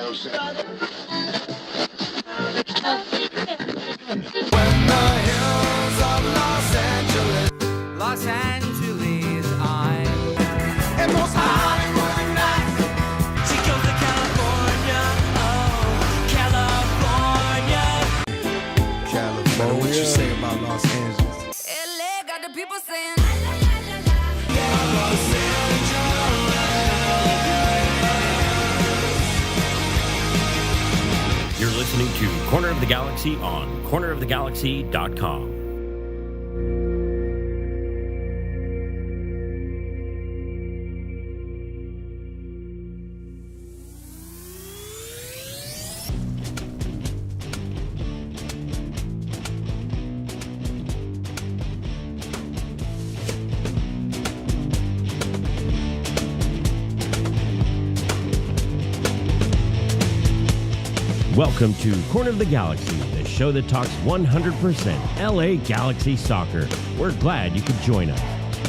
hills of Los Angeles, I'm in those Hollywood nights. She goes to California, oh, California. What you say about Los Angeles? LA got the people saying, You're listening to Corner of the Galaxy on cornerofthegalaxy.com. Welcome to Corner of the Galaxy, the show that talks 100% LA Galaxy soccer. We're glad you could join us.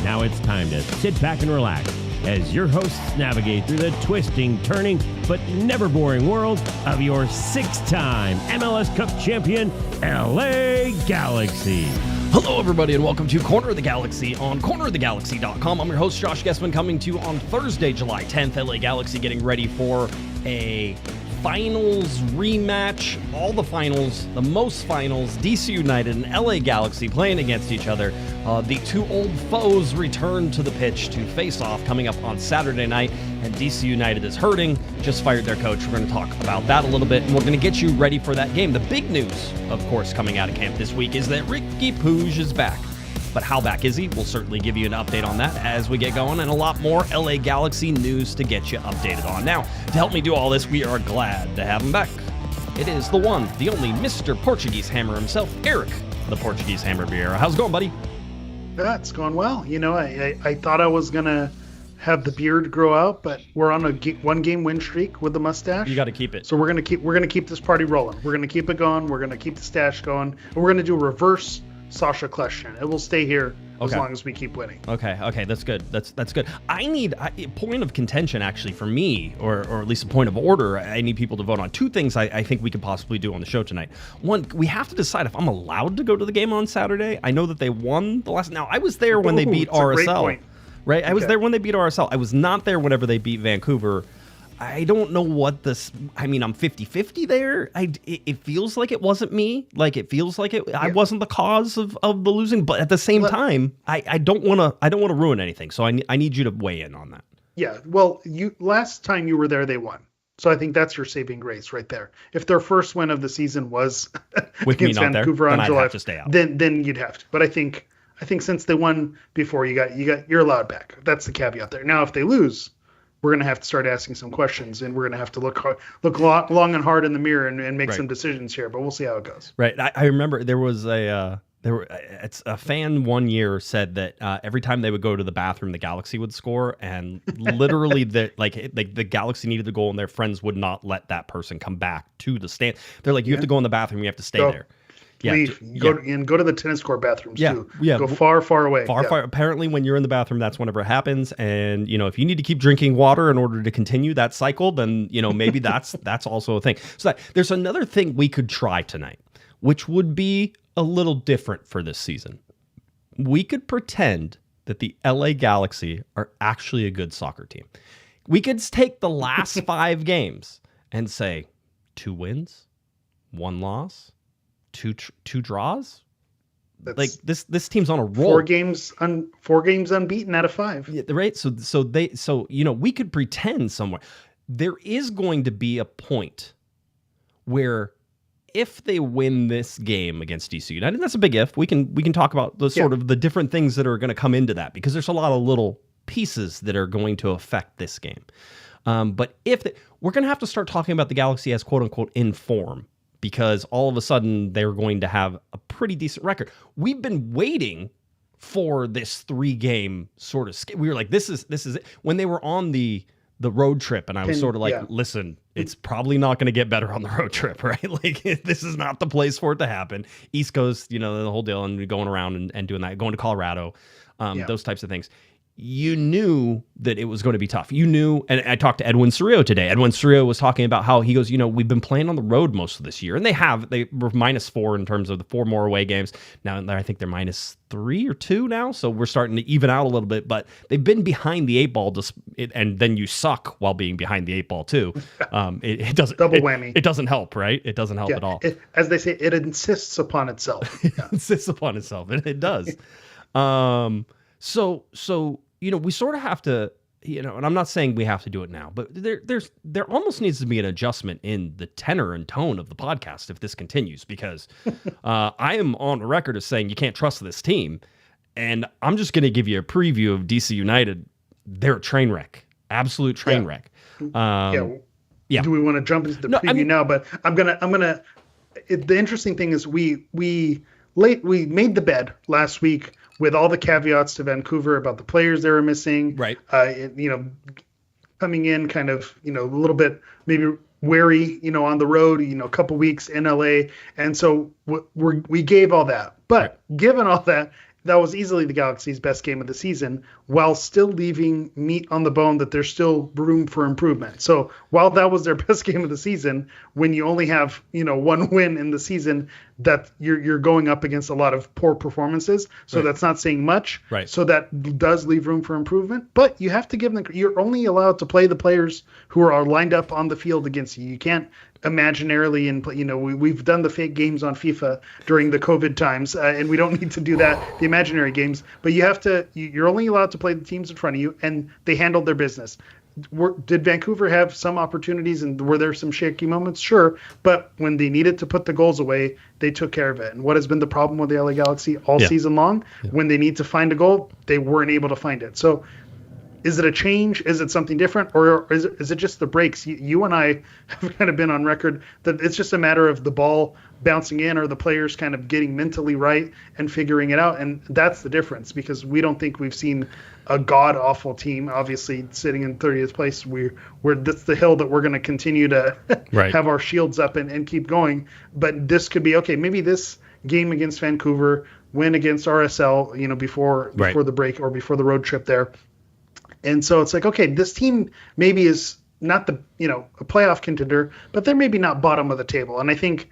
Now it's time to sit back and relax as your hosts navigate through the twisting, turning, but never boring world of your six-time MLS Cup champion, LA Galaxy. Hello, everybody, and welcome to Corner of the Galaxy on cornerofthegalaxy.com. I'm your host, Josh Guesman, coming to you on Thursday, July 10th. LA Galaxy getting ready for a finals rematch, all the finals, the most finals, DC United and LA Galaxy playing against each other. The two old foes return to the pitch to face off coming up on Saturday night, and DC United is hurting, just fired their coach. We're going to talk about that a little bit, and we're going to get you ready for that game. The big news, of course, coming out of camp this week is that Riqui Puig is back. But how back is he? We'll certainly give you an update on that as we get going, and a lot more LA Galaxy news to get you updated on. Now, to help me do all this, we are glad to have him back. It is the one, the only Mr. Portuguese Hammer himself, Eric, the Portuguese Hammer Vieira. How's it going, buddy? Yeah, it's going well. You know, I thought I was going to have the beard grow out, but we're on a one-game win streak with the mustache. You got to keep it. So we're going to keep this party rolling. We're going to keep it going. We're going to keep the stash going. And we're going to do a reverse Sasha question. It will stay here as long as we keep winning. Okay, that's good. That's good. I need a point of contention, actually, for me, or at least a point of order. I need people to vote on two things I think we could possibly do on the show tonight. One, we have to decide if I'm allowed to go to the game on Saturday. I know that they won the last. Now, I was there when they beat RSL. Right? I was there when they beat RSL. I was not there whenever they beat Vancouver. I don't know what this. I mean, I'm 50-50 there. It feels like it wasn't me. Like it feels like it. I wasn't the cause of the losing. But at the same time, I don't want to ruin anything. So I need you to weigh in on that. Yeah. Well, last time you were there, they won. So I think that's your saving grace right there. If their first win of the season was with against me not Vancouver there, on then July, I'd have to stay out. Then you'd have to. But I think since they won before, you're allowed back. That's the caveat there. Now, if they lose, we're going to have to start asking some questions, and we're going to have to look long and hard in the mirror and make some decisions here. But we'll see how it goes. Right. I remember there was a fan one year said that every time they would go to the bathroom, the Galaxy would score, and literally the Galaxy needed the goal, and their friends would not let that person come back to the stand. They're like, you have to go in the bathroom, you have to stay there. Leave. Go to the tennis court bathrooms too. Yeah. Go far away. Far. Apparently, when you're in the bathroom, that's whenever it happens. And if you need to keep drinking water in order to continue that cycle, then maybe that's also a thing. So there's another thing we could try tonight, which would be a little different for this season. We could pretend that the LA Galaxy are actually a good soccer team. We could take the last 5 games and say 2 wins, 1 loss. Two draws. Like this team's on a roll. 4 games unbeaten out of 5. Yeah, right. So we could pretend somewhere. There is going to be a point where if they win this game against DC United, that's a big if. We can talk about the sort of the different things that are going to come into that, because there's a lot of little pieces that are going to affect this game. But we're going to have to start talking about the Galaxy as quote unquote in form, because all of a sudden they're going to have a pretty decent record. We've been waiting for this 3-game sort of. We were like, this is it. When they were on the road trip, and I was sort of like, listen, it's probably not going to get better on the road trip, right? Like, this is not the place for it to happen. East Coast, the whole deal, and going around and doing that, going to Colorado, those types of things. you knew that it was going to be tough. You knew, and I talked to Edwin Cerillo today. Edwin Cerillo was talking about how he goes, we've been playing on the road most of this year, and they were -4 in terms of the 4 more away games. Now I think they're -3 or 2 now, so we're starting to even out a little bit, but they've been behind the 8 ball, and then you suck while being behind the 8 ball too. It doesn't double whammy. It doesn't help, right? It doesn't help at all. As they say, it insists upon itself. It insists upon itself, and it does. So we sort of have to, and I'm not saying we have to do it now, but there almost needs to be an adjustment in the tenor and tone of the podcast if this continues, because I am on record as saying you can't trust this team, and I'm just going to give you a preview of DC United. They're a train wreck, absolute train wreck. Yeah. Do we want to jump into the preview now? But I'm gonna. The interesting thing is we made the bed last week with all the caveats to Vancouver about the players they were missing. Right. Coming in kind of, a little bit maybe wary, on the road, a couple weeks in LA. And so we gave all that. But given all that, that was easily the Galaxy's best game of the season, while still leaving meat on the bone that there's still room for improvement. So while that was their best game of the season, when you only have, 1 win in the season, that you're going up against a lot of poor performances. So that's not saying much. Right. So that does leave room for improvement. But you have to give them, you're only allowed to play the players who are lined up on the field against you. You can't imaginarily and we've done the fake games on FIFA during the COVID times, and we don't need to do that, the imaginary games. But you're only allowed to play the teams in front of you, and they handled their business. Did Vancouver have some opportunities, and were there some shaky moments? Sure, but when they needed to put the goals away, they took care of it. And what has been the problem with the LA Galaxy all season long? When they need to find a goal, they weren't able to find it. So is it a change? Is it something different? Or is it just the breaks? You and I have kind of been on record that it's just a matter of the ball bouncing in, or the players kind of getting mentally right and figuring it out. And that's the difference, because we don't think we've seen a god-awful team, obviously, sitting in 30th place. That's the hill that we're going to continue to have our shields up and keep going. But this could be, okay, maybe this game against Vancouver, win against RSL, before the break or before the road trip there. And so it's like, okay, this team maybe is not a playoff contender, but they're maybe not bottom of the table. And I think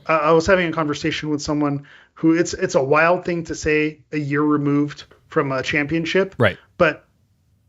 I was having a conversation with someone who it's a wild thing to say a year removed from a championship, right? But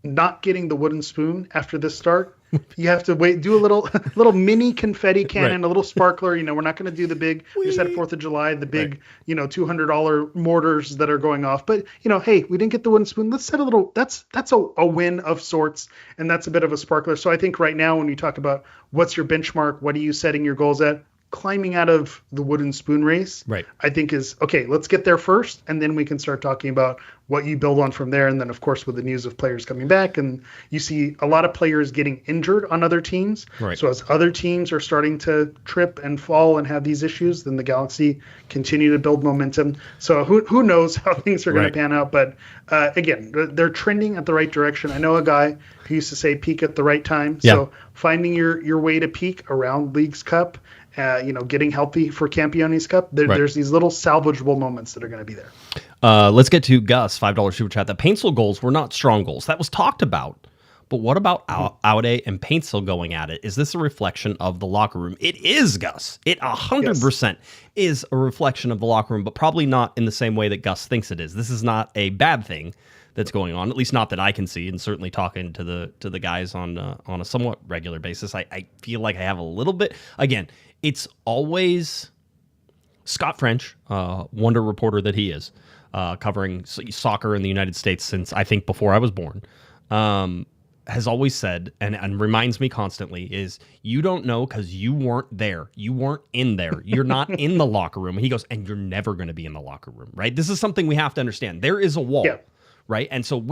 not getting the wooden spoon after this start, you have to wait, do a little mini confetti cannon, a little sparkler. We're not going to do the big, we just had 4th of July, the big, $200 mortars that are going off. But, hey, we didn't get the wooden spoon. Let's set a little, that's a win of sorts. And that's a bit of a sparkler. So I think right now, when you talk about what's your benchmark, what are you setting your goals at? Climbing out of the wooden spoon race, I think is, okay, let's get there first, and then we can start talking about what you build on from there. And then, of course, with the news of players coming back, and you see a lot of players getting injured on other teams. So as other teams are starting to trip and fall and have these issues, then the Galaxy continue to build momentum. So who knows how things are going to pan out. But again, they're trending at the right direction. I know a guy who used to say peak at the right time. So finding your way to peak around Leagues Cup, getting healthy for Campeones Cup, there's these little salvageable moments that are going to be there. Let's get to Gus, $5 super chat. The Paintsel goals were not strong goals. That was talked about. But what about Aude and Paintsel going at it? Is this a reflection of the locker room? It is, Gus. It 100% is a reflection of the locker room, but probably not in the same way that Gus thinks it is. This is not a bad thing that's going on, at least not that I can see, and certainly talking to the guys on a somewhat regular basis. I feel like I have a little bit. Again, it's always Scott French, wonder reporter that he is, covering soccer in the United States since I think before I was born, has always said, and reminds me constantly, is you don't know because you weren't there. You weren't in there. You're not in the locker room. He goes, and you're never going to be in the locker room, right? This is something we have to understand. There is a wall. Yeah. Right. And so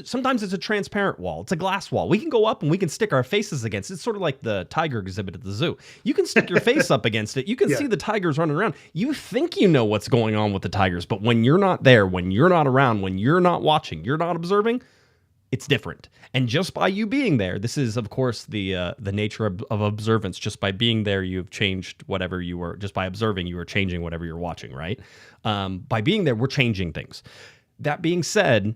sometimes it's a transparent wall. It's a glass wall. We can go up and we can stick our faces against it. It's sort of like the tiger exhibit at the zoo. You can stick your face up against it. You can see the tigers running around. You think you know what's going on with the tigers, but when you're not there, when you're not around, when you're not watching, you're not observing, it's different. And just by you being there, this is, of course, the nature of observance. Just by being there, you've changed whatever you were. Just by observing, you are changing whatever you're watching, right? By being there, we're changing things. That being said,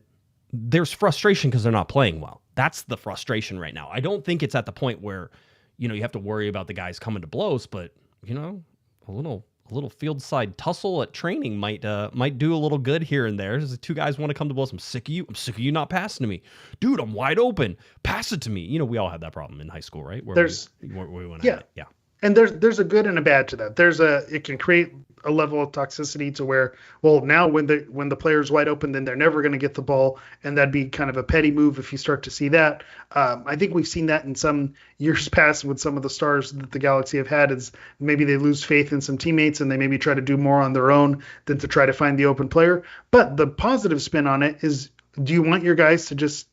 there's frustration because they're not playing well. That's the frustration right now. I don't think it's at the point where, you know, you have to worry about the guys coming to blows, but, you know, a little field side tussle at training might do a little good here and there. There's two guys want to come to blows. I'm sick of you. I'm sick of you not passing to me. Dude, I'm wide open. Pass it to me. You know, we all had that problem in high school, right? Where we went at it. Yeah. And there's a good and a bad to that. It can create a level of toxicity to where, well, now when the player's wide open, then they're never going to get the ball, and that'd be kind of a petty move if you start to see that. I think we've seen that in some years past with some of the stars that the Galaxy have had. Is maybe they lose faith in some teammates and they maybe try to do more on their own than to try to find the open player. But the positive spin on it is, do you want your guys to just,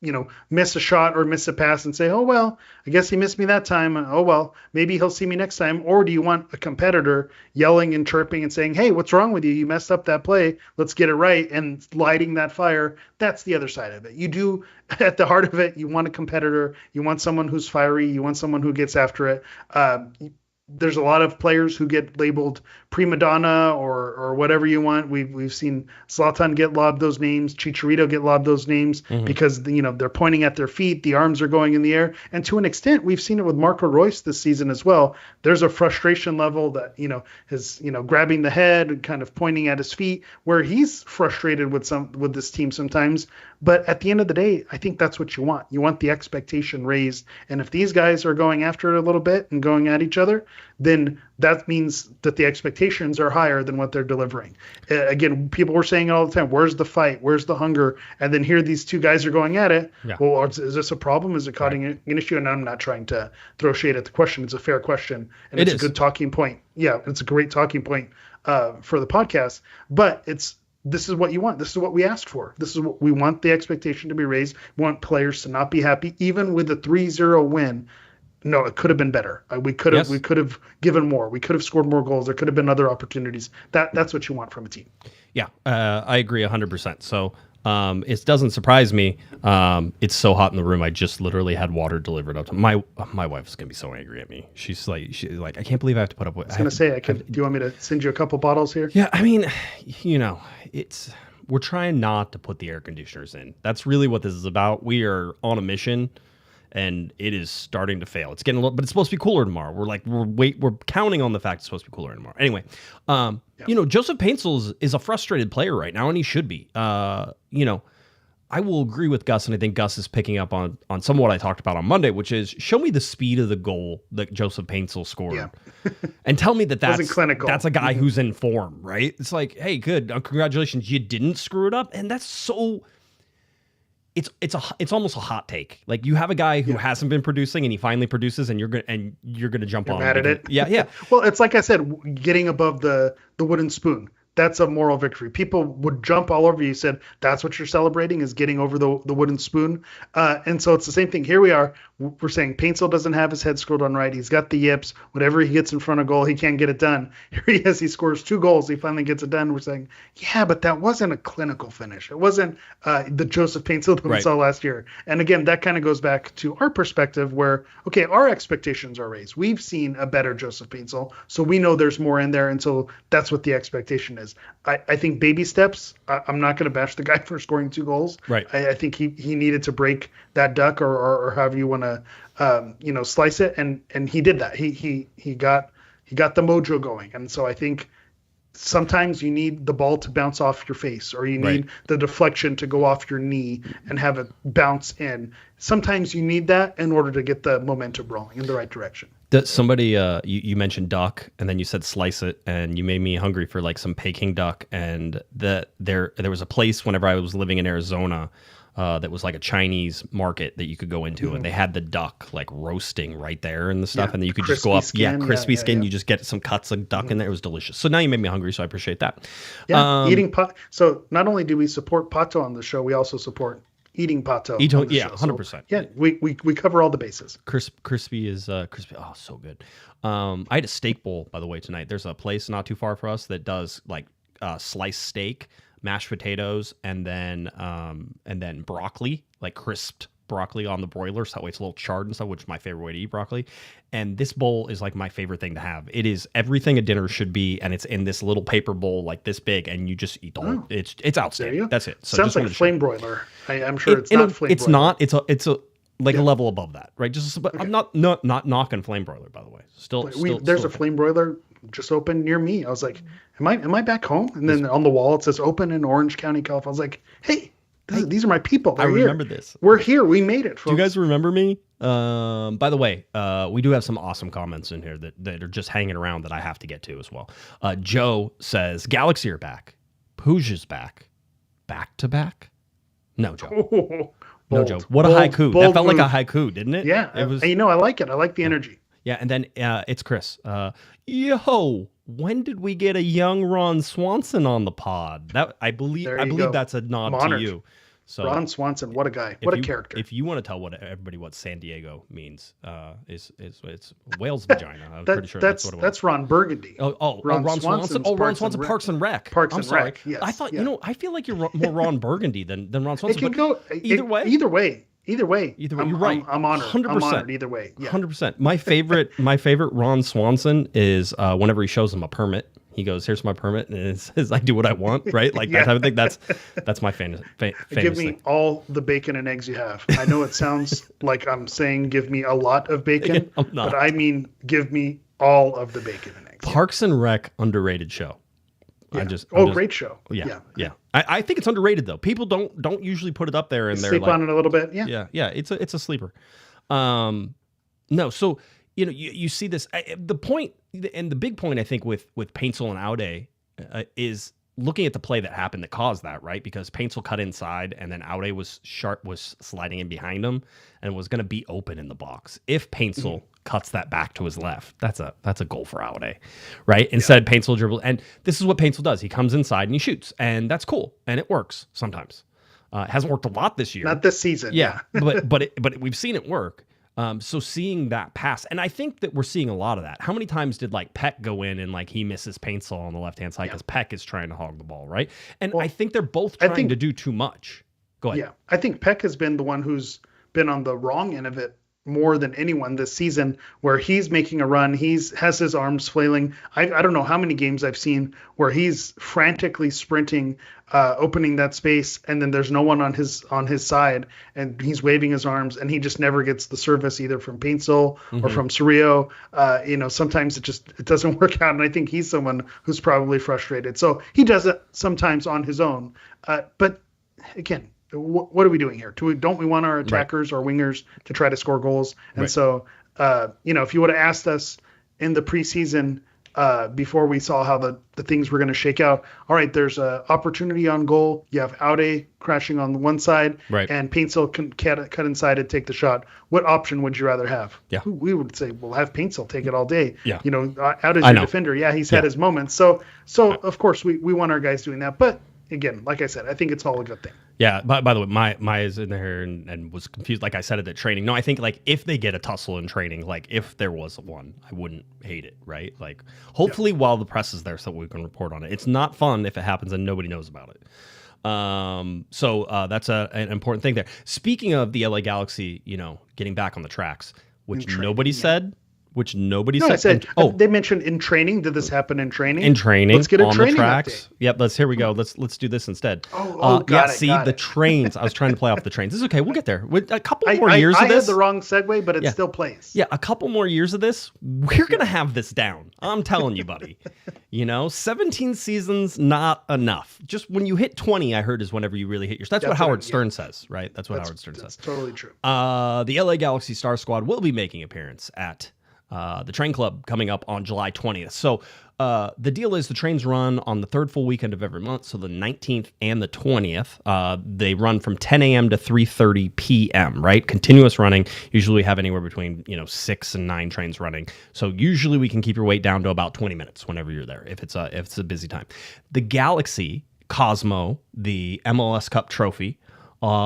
you know, miss a shot or miss a pass and say, oh, well, I guess he missed me that time. Oh, well, maybe he'll see me next time. Or do you want a competitor yelling and chirping and saying, hey, what's wrong with you? You messed up that play. Let's get it right. And lighting that fire. That's the other side of it. You do, at the heart of it, you want a competitor. You want someone who's fiery. You want someone who gets after it. There's a lot of players who get labeled prima donna or whatever you want. We've seen Zlatan get lobbed those names, Chicharito get lobbed those names because, you know, they're pointing at their feet, the arms are going in the air, and to an extent we've seen it with Marco Reus this season as well. There's a frustration level that, you know, his, you know, grabbing the head and kind of pointing at his feet, where he's frustrated with this team sometimes. But at the end of the day, I think that's what you want. You want the expectation raised, and if these guys are going after it a little bit and going at each other, then that means that the expectations are higher than what they're delivering. Again, people were saying it all the time, where's the fight? Where's the hunger? And then here these two guys are going at it. Yeah. Well, is this a problem? Is it causing an issue? And I'm not trying to throw shade at the question. It's a fair question. And it's a good talking point. Yeah, it's a great talking point for the podcast. But this is what you want. This is what we asked for. This is what we want, the expectation to be raised. We want players to not be happy. Even with a 3-0 win, no, it could have been better. We could have given more. We could have scored more goals. There could have been other opportunities. That's what you want from a team. Yeah, I agree 100%. So it doesn't surprise me. It's so hot in the room. I just literally had water delivered up to my wife's gonna be so angry at me. She's like, I can't believe I have to put up with. I was gonna say, do you want me to send you a couple bottles here? Yeah, I mean, you know, we're trying not to put the air conditioners in. That's really what this is about. We are on a mission, and it is starting to fail. It's getting a little, but it's supposed to be cooler tomorrow. We're counting on the fact it's supposed to be cooler tomorrow. Anyway, you know, Joseph Paintsel is a frustrated player right now, and he should be. You know, I will agree with Gus, and I think Gus is picking up on some of what I talked about on Monday, which is show me the speed of the goal that Joseph Paintsel scored, and tell me that's a guy who's in form, right? It's like, hey, good, congratulations, you didn't screw it up, and that's so. It's almost a hot take. Like, you have a guy who hasn't been producing and he finally produces, and you're gonna jump on mad at it. Yeah. Well, it's like I said, getting above the wooden spoon. That's a moral victory. People would jump all over you. Said that's what you're celebrating, is getting over the wooden spoon. And so it's the same thing. Here we are. We're saying Paintsel doesn't have his head scrolled on right. He's got the yips. Whenever he gets in front of goal, he can't get it done. Here he is. He scores 2 goals. He finally gets it done. We're saying, yeah, but that wasn't a clinical finish. It wasn't the Joseph Paintsel that we saw last year. And again, that kind of goes back to our perspective where, okay, our expectations are raised. We've seen a better Joseph Paintsel, so we know there's more in there. And so that's what the expectation is. I think baby steps. I'm not going to bash the guy for scoring 2 goals. Right. I think he needed to break that duck or however you want to slice it, and he did that. He got the mojo going, and so I think sometimes you need the ball to bounce off your face, or you need the deflection to go off your knee and have it bounce in. Sometimes you need that in order to get the momentum rolling in the right direction. Somebody, you mentioned duck, and then you said slice it, and you made me hungry for like some Peking duck. And there was a place whenever I was living in Arizona that was like a Chinese market that you could go into, and they had the duck like roasting right there and the stuff, and then you could just go up, crispy skin. You just get some cuts of duck in there. It was delicious. So now you made me hungry, so I appreciate that. Yeah, eating pot. So not only do we support pato on the show, we also support eating pato. Yeah, 100%. So, yeah, we cover all the bases. Crispy is crispy. Oh, so good. I had a steak bowl, by the way, tonight. There's a place not too far from us that does like sliced steak, mashed potatoes, and then broccoli, like crisped broccoli on the broiler, so that way it's a little charred and stuff, which is my favorite way to eat broccoli. And this bowl is like my favorite thing to have. It is everything a dinner should be, and it's in this little paper bowl like this big, and you just eat the whole. It's outstanding. That's it. So sounds like flame broiler. I'm sure it's not flame. It's broiler. not. It's a like a level above that, right? But I'm not knocking flame broiler, by the way. There's a flame broiler just open near me. I was like, am I back home? And then on the wall it says open in Orange County, Calif. I was like, hey, these are my people. They're remember here. this. We're here. We made it. Folks. Do you guys remember me? By the way, we do have some awesome comments in here that are just hanging around that I have to get to as well. Joe says, Galaxy are back. Puig is back. Back to back? No, Joe. No, Joe. What a haiku. That felt like a haiku, didn't it? Yeah. It was. I like it. I like the energy. Yeah, and then it's Chris. Yo, when did we get a young Ron Swanson on the pod? That I believe that's a nod to you. So Ron Swanson, what a guy. What a character. If you want to tell everybody what San Diego means, it's whale's vagina. I'm pretty sure that's what it was. That's Ron Burgundy. Ron Swanson. Oh, Ron Swanson, Parks and Rec. I'm sorry. Rec, yes. I thought, I feel like you're more Ron Burgundy than Ron Swanson. It can go either way. Either way, you're right. I'm honored. 100%. I'm honored either way. Yeah. 100%. My favorite Ron Swanson is whenever he shows him a permit. He goes, "Here's my permit," and it says, "I do what I want." Right, like that type of thing. That's my famous Give me thing. all the bacon and eggs you have. I know it sounds like I'm saying give me a lot of bacon, but I mean give me all of the bacon and eggs. Parks and Rec, underrated show. Yeah. Great show. Yeah. I think it's underrated though. People don't usually put it up there, and they're sleep on it a little bit. Yeah. It's a sleeper. No, so you see this. The point and the big point I think with Paintsel and Aude is looking at the play that happened that caused that, right? Because Paintsel cut inside, and then Aude was sliding in behind him, and was going to be open in the box. If Paintsel cuts that back to his left, that's a goal for Aude, right? Instead, Paintsel dribbles, and this is what Paintsel does. He comes inside and he shoots, and that's cool, and it works sometimes. It hasn't worked a lot this year. Not this season. Yeah, but we've seen it work. So seeing that pass, and I think that we're seeing a lot of that. How many times did Peck go in and he misses Paintsel on the left-hand side because Peck is trying to hog the ball, right? And I think they're both trying to do too much. Go ahead. Yeah, I think Peck has been the one who's been on the wrong end of it more than anyone this season, where he's making a run. Has his arms flailing. I don't know how many games I've seen where he's frantically sprinting, opening that space, and then there's no one on his side, and he's waving his arms, and he just never gets the service either from Paintsel or from Cerillo. Sometimes it doesn't work out, and I think he's someone who's probably frustrated. So he does it sometimes on his own. But again, what are we doing here? Don't we want our attackers or wingers to try to score goals? And so, if you would have asked us in the preseason before we saw how the things were going to shake out, all right, there's an opportunity on goal. You have Aude crashing on the one side, and Paintsel can cut inside and take the shot. What option would you rather have? Yeah. We would say, well, have Paintsel take it all day. Yeah. Aude's your defender. Yeah, he's had his moments. So of course, we want our guys doing that. But again, like I said, I think it's all a good thing. Yeah. By the way, Maya is in there and was confused. Like I said it at training. No, I think if they get a tussle in training, if there was one, I wouldn't hate it. Right. Hopefully while the press is there so we can report on it. It's not fun if it happens and nobody knows about it. So that's an important thing there. Speaking of the LA Galaxy, getting back on the tracks, which nobody said. Which nobody said. I said. They mentioned in training. Did this happen in training? In training, let's get a on training the tracks. update. Yep. Here we go. Let's do this instead. Got it. The trains. I was trying to play off the trains. This is okay. We'll get there. With a couple more years of this. I had the wrong segue, but it still plays. Yeah, a couple more years of this, we're gonna have this down. I'm telling you, buddy. 17 seasons, not enough. Just when you hit 20, I heard is whenever you really hit your. That's what Howard Stern says, right? That's what Howard Stern says. That's totally true. The LA Galaxy Star Squad will be making appearance at the Train Club coming up on July 20th. So the deal is the trains run on the third full weekend of every month, so the 19th and the 20th. They run from 10 a.m. to 3:30 p.m., right? Continuous running. Usually we have anywhere between 6 and 9 trains running. So usually we can keep your wait down to about 20 minutes whenever you're there, if it's a busy time. The Galaxy Cosmo, the MLS Cup trophy,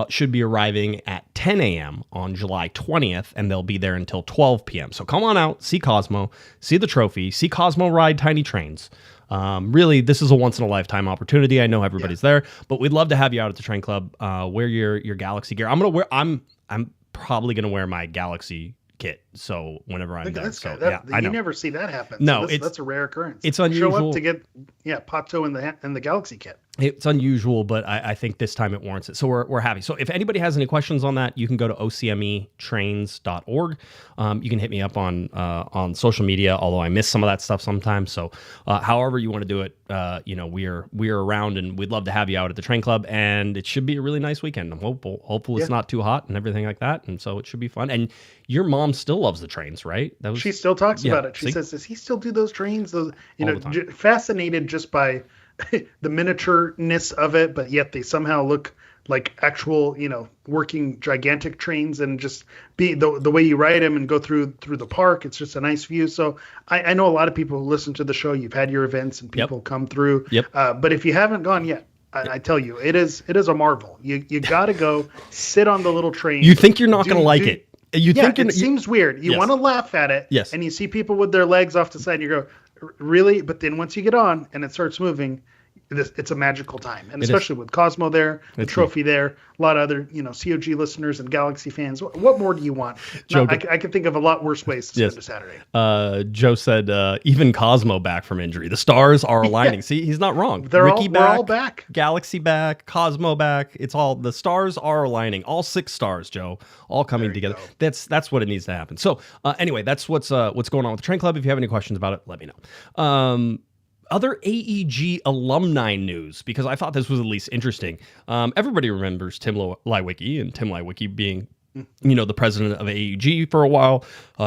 should be arriving at 10 a.m. on July 20th, and they'll be there until 12 p.m. So come on out, see Cosmo, see the trophy, see Cosmo ride tiny trains. Really, this is a once-in-a-lifetime opportunity. I know everybody's there, but we'd love to have you out at the Train Club. Wear your Galaxy gear. I'm probably going to wear my Galaxy kit. So whenever I'm Look at there, this guy. so I know. You never see that happen. No, So that's a rare occurrence. It's unusual. Show up to get Pato in the Galaxy kit. It's unusual, but I think this time it warrants it. So we're happy. So if anybody has any questions on that, you can go to ocmetrains.org. You can hit me up on social media, although I miss some of that stuff sometimes. So however you want to do it, we're around, and we'd love to have you out at the train club. And it should be a really nice weekend. I'm hopeful. Hopefully it's not too hot and everything like that. And so it should be fun. And your mom still loves the trains, right? She still talks about it. She says, "Does he still do those trains?" Those, fascinated just by the miniatureness of it, but yet they somehow look like actual, working gigantic trains, and just be the way you ride them and go through the park. It's just a nice view. So I know a lot of people who listen to the show. You've had your events and people come through. Yep. But if you haven't gone yet, I tell you, it is a marvel. You got to go sit on the little train. You think you're not going to like it. It seems weird. You want to laugh at it. Yes. And you see people with their legs off the side and you go, really? But then once you get on and it starts moving, it's a magical time. And especially with Cosmo there, the trophy there, a lot of other, COG listeners and Galaxy fans. What more do you want? I can think of a lot worse ways to spend a Saturday. Joe said, even Cosmo back from injury. The stars are aligning. See, he's not wrong. We're all back. Galaxy back. Cosmo back. It's all, the stars are aligning. All 6 stars, Joe, all coming together. Go. That's what it needs to happen. So anyway, that's what's going on with the Train Club. If you have any questions about it, let me know. Other AEG alumni news, because I thought this was at least interesting. Everybody remembers Tim Leiweke, and Tim Leiweke being, the president of AEG for a while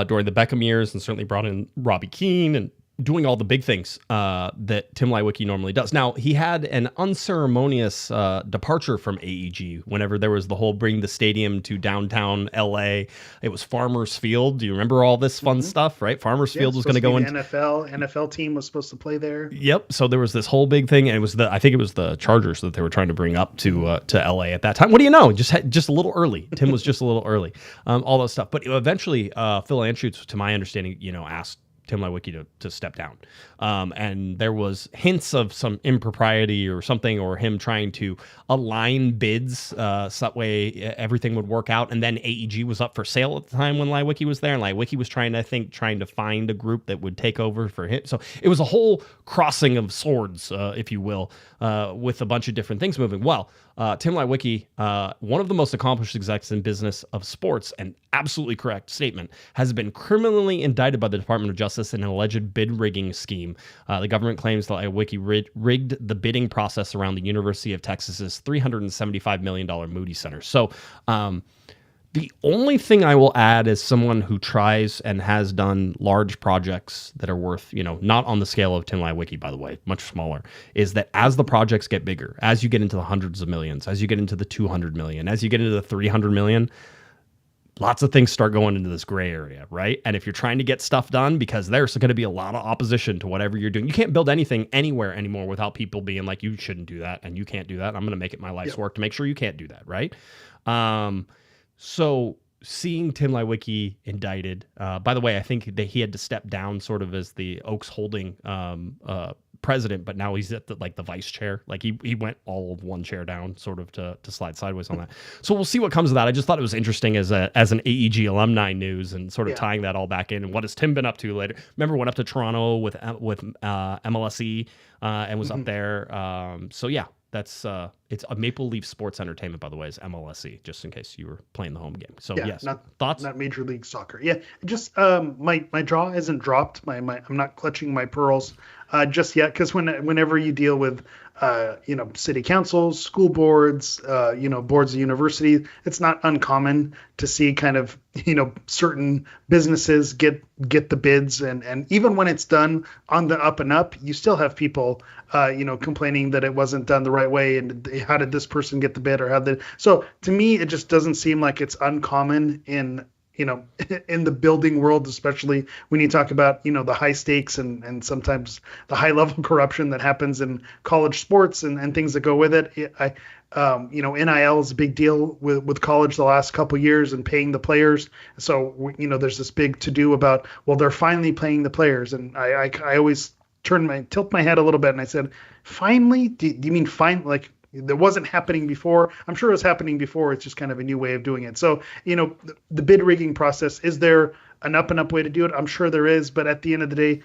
during the Beckham years, and certainly brought in Robbie Keane and doing all the big things that Tim Leiweke normally does. Now, he had an unceremonious departure from AEG whenever there was the whole bring the stadium to downtown LA. It was Farmers Field. Do you remember all this fun stuff, right? Farmers Field was going to go in. NFL team was supposed to play there. Yep. So there was this whole big thing, and it was I think it was the Chargers that they were trying to bring up to LA at that time. What do you know? Just a little early. Tim was just a little early. All that stuff. But eventually, Phil Anschutz, to my understanding, asked Tim Leiweke to step down. And there was hints of some impropriety or something, or him trying to align bids so that way everything would work out. And then AEG was up for sale at the time when Leiweke was there, and Leiweke was trying to find a group that would take over for him. So it was a whole crossing of swords, if you will, with a bunch of different things moving. Well, Tim Leiweke, one of the most accomplished execs in business of sports, an absolutely correct statement, has been criminally indicted by the Department of Justice in an alleged bid rigging scheme. The government claims that Leiweke rigged the bidding process around the University of Texas's $375 million Moody Center. So the only thing I will add as someone who tries and has done large projects that are worth, not on the scale of Tim Leiweke, by the way, much smaller, is that as the projects get bigger, as you get into the hundreds of millions, as you get into the 200 million, as you get into the 300 million, lots of things start going into this gray area, right? And if you're trying to get stuff done, because there's going to be a lot of opposition to whatever you're doing, you can't build anything anywhere anymore without people being like, you shouldn't do that, and you can't do that. I'm going to make it my life's work to make sure you can't do that, right? So seeing Tim Leiweke indicted, by the way, I think that he had to step down sort of as the Oaks Holding president, but now he's at the vice chair. Like he went all of one chair down sort of to slide sideways on that. So we'll see what comes of that. I just thought it was interesting as an AEG alumni news, and sort of tying that all back in. And what has Tim been up to later? Remember, went up to Toronto with MLSE and was up there. So yeah. That's it's a Maple Leaf Sports Entertainment, by the way, is MLSE, just in case you were playing the home game. So yes, thoughts? Not Major League Soccer. Yeah, just my jaw isn't dropped. I'm not clutching my pearls just yet, because whenever you deal with city councils, school boards, boards of universities, it's not uncommon to see kind of certain businesses get the bids, and even when it's done on the up and up, you still have people complaining that it wasn't done the right way, and how did this person get the bid, or so to me it just doesn't seem like it's uncommon in the building world, especially when you talk about the high stakes and sometimes the high level corruption that happens in college sports and things that go with it. NIL is a big deal with college the last couple of years, and paying the players. So there's this big to do about, well, they're finally paying the players, and I always tilt my head a little bit, and I said, finally? Do you mean fine? Like, That wasn't happening before. I'm sure it was happening before. It's just kind of a new way of doing it. So, the bid rigging process, is there an up and up way to do it? I'm sure there is, but at the end of the day,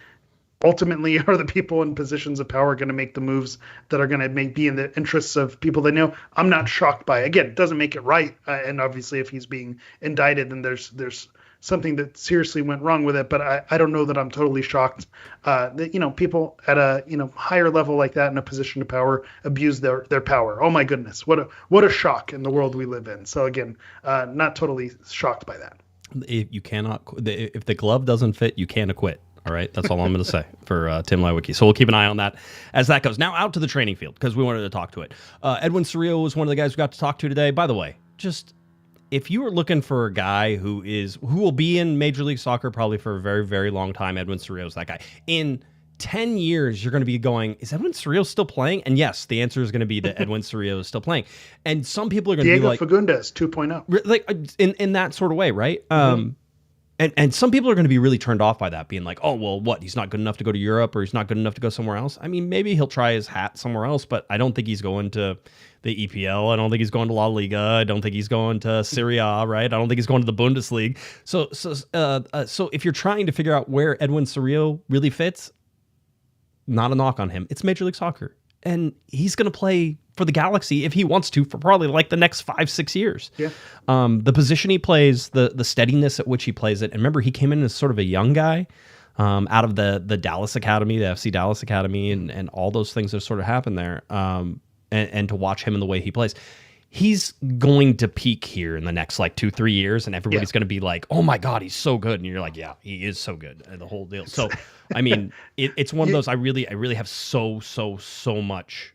ultimately are the people in positions of power going to make the moves that are going to be in the interests of people they know. I'm not shocked by it. Again, it doesn't make it right. And obviously if he's being indicted, then there's something that seriously went wrong with it. But I don't know that I'm totally shocked that, people at a, higher level like that in a position of power abuse their power. Oh my goodness. What a shock in the world we live in. So again, not totally shocked by that. If the glove doesn't fit, you can't acquit. All right, that's all I'm going to say for Tim Lewicki. So we'll keep an eye on that as that goes. Now out to the training field because we wanted to talk to it. Edwin Cerillo was one of the guys we got to talk to today. By the way, just if you are looking for a guy who will be in Major League Soccer probably for a very, very long time, Edwin Cerillo is that guy. In 10 years, you're going to be going, is Edwin Cerillo still playing? And yes, the answer is going to be that Edwin Cerillo is still playing. And some people are going to be like... Diego Fagundes 2.0. Like in that sort of way, right? Mm-hmm. And some people are going to be really turned off by that, being like, oh, well, what? He's not good enough to go to Europe or he's not good enough to go somewhere else. I mean, maybe he'll try his hat somewhere else, but I don't think he's going to the EPL. I don't think he's going to La Liga. I don't think he's going to Serie A, right? I don't think he's going to the Bundesliga. So if you're trying to figure out where Edwin Cerillo really fits, not a knock on him. It's Major League Soccer. And he's going to play for the Galaxy if he wants to for probably like the next 5-6 years. Yeah. The position he plays, the steadiness at which he plays it. And remember, he came in as sort of a young guy out of the Dallas Academy, the FC Dallas Academy, and all those things that sort of happened there. And to watch him and the way he plays, he's going to peak here in the next like 2-3 years, and everybody's going to be like, "Oh my God, he's so good!" And you're like, "Yeah, he is so good," and the whole deal. So, I mean, it's one of those. I really have so much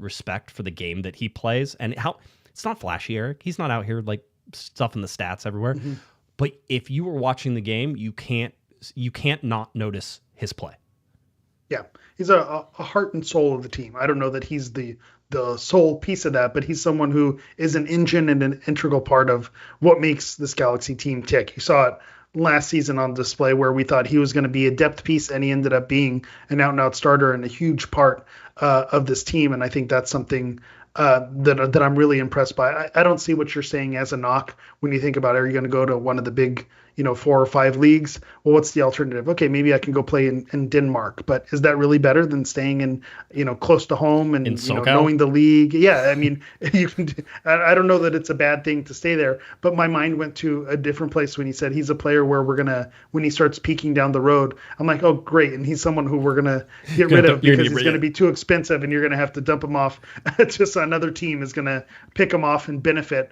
respect for the game that he plays, and how it's not flashy, Eric. He's not out here like stuffing the stats everywhere. Mm-hmm. But if you were watching the game, you can't not notice his play. Yeah, he's a heart and soul of the team. I don't know that he's the sole piece of that, but he's someone who is an engine and an integral part of what makes this Galaxy team tick. You saw it last season on display where we thought he was going to be a depth piece, and he ended up being an out-and-out starter and a huge part of this team. And I think that's something that I'm really impressed by. I don't see what you're saying as a knock when you think about, are you going to go to one of the big 4 or 5 leagues? Well, what's the alternative? Okay, maybe I can go play in Denmark, but is that really better than staying in, close to home and knowing the league? Yeah, I mean, you can. I don't know that it's a bad thing to stay there, but my mind went to a different place when he said he's a player where when he starts peaking down the road, I'm like, oh, great, and he's someone who we're gonna get rid of because he's gonna be too expensive, and you're gonna have to dump him off. Just another team is gonna pick him off and benefit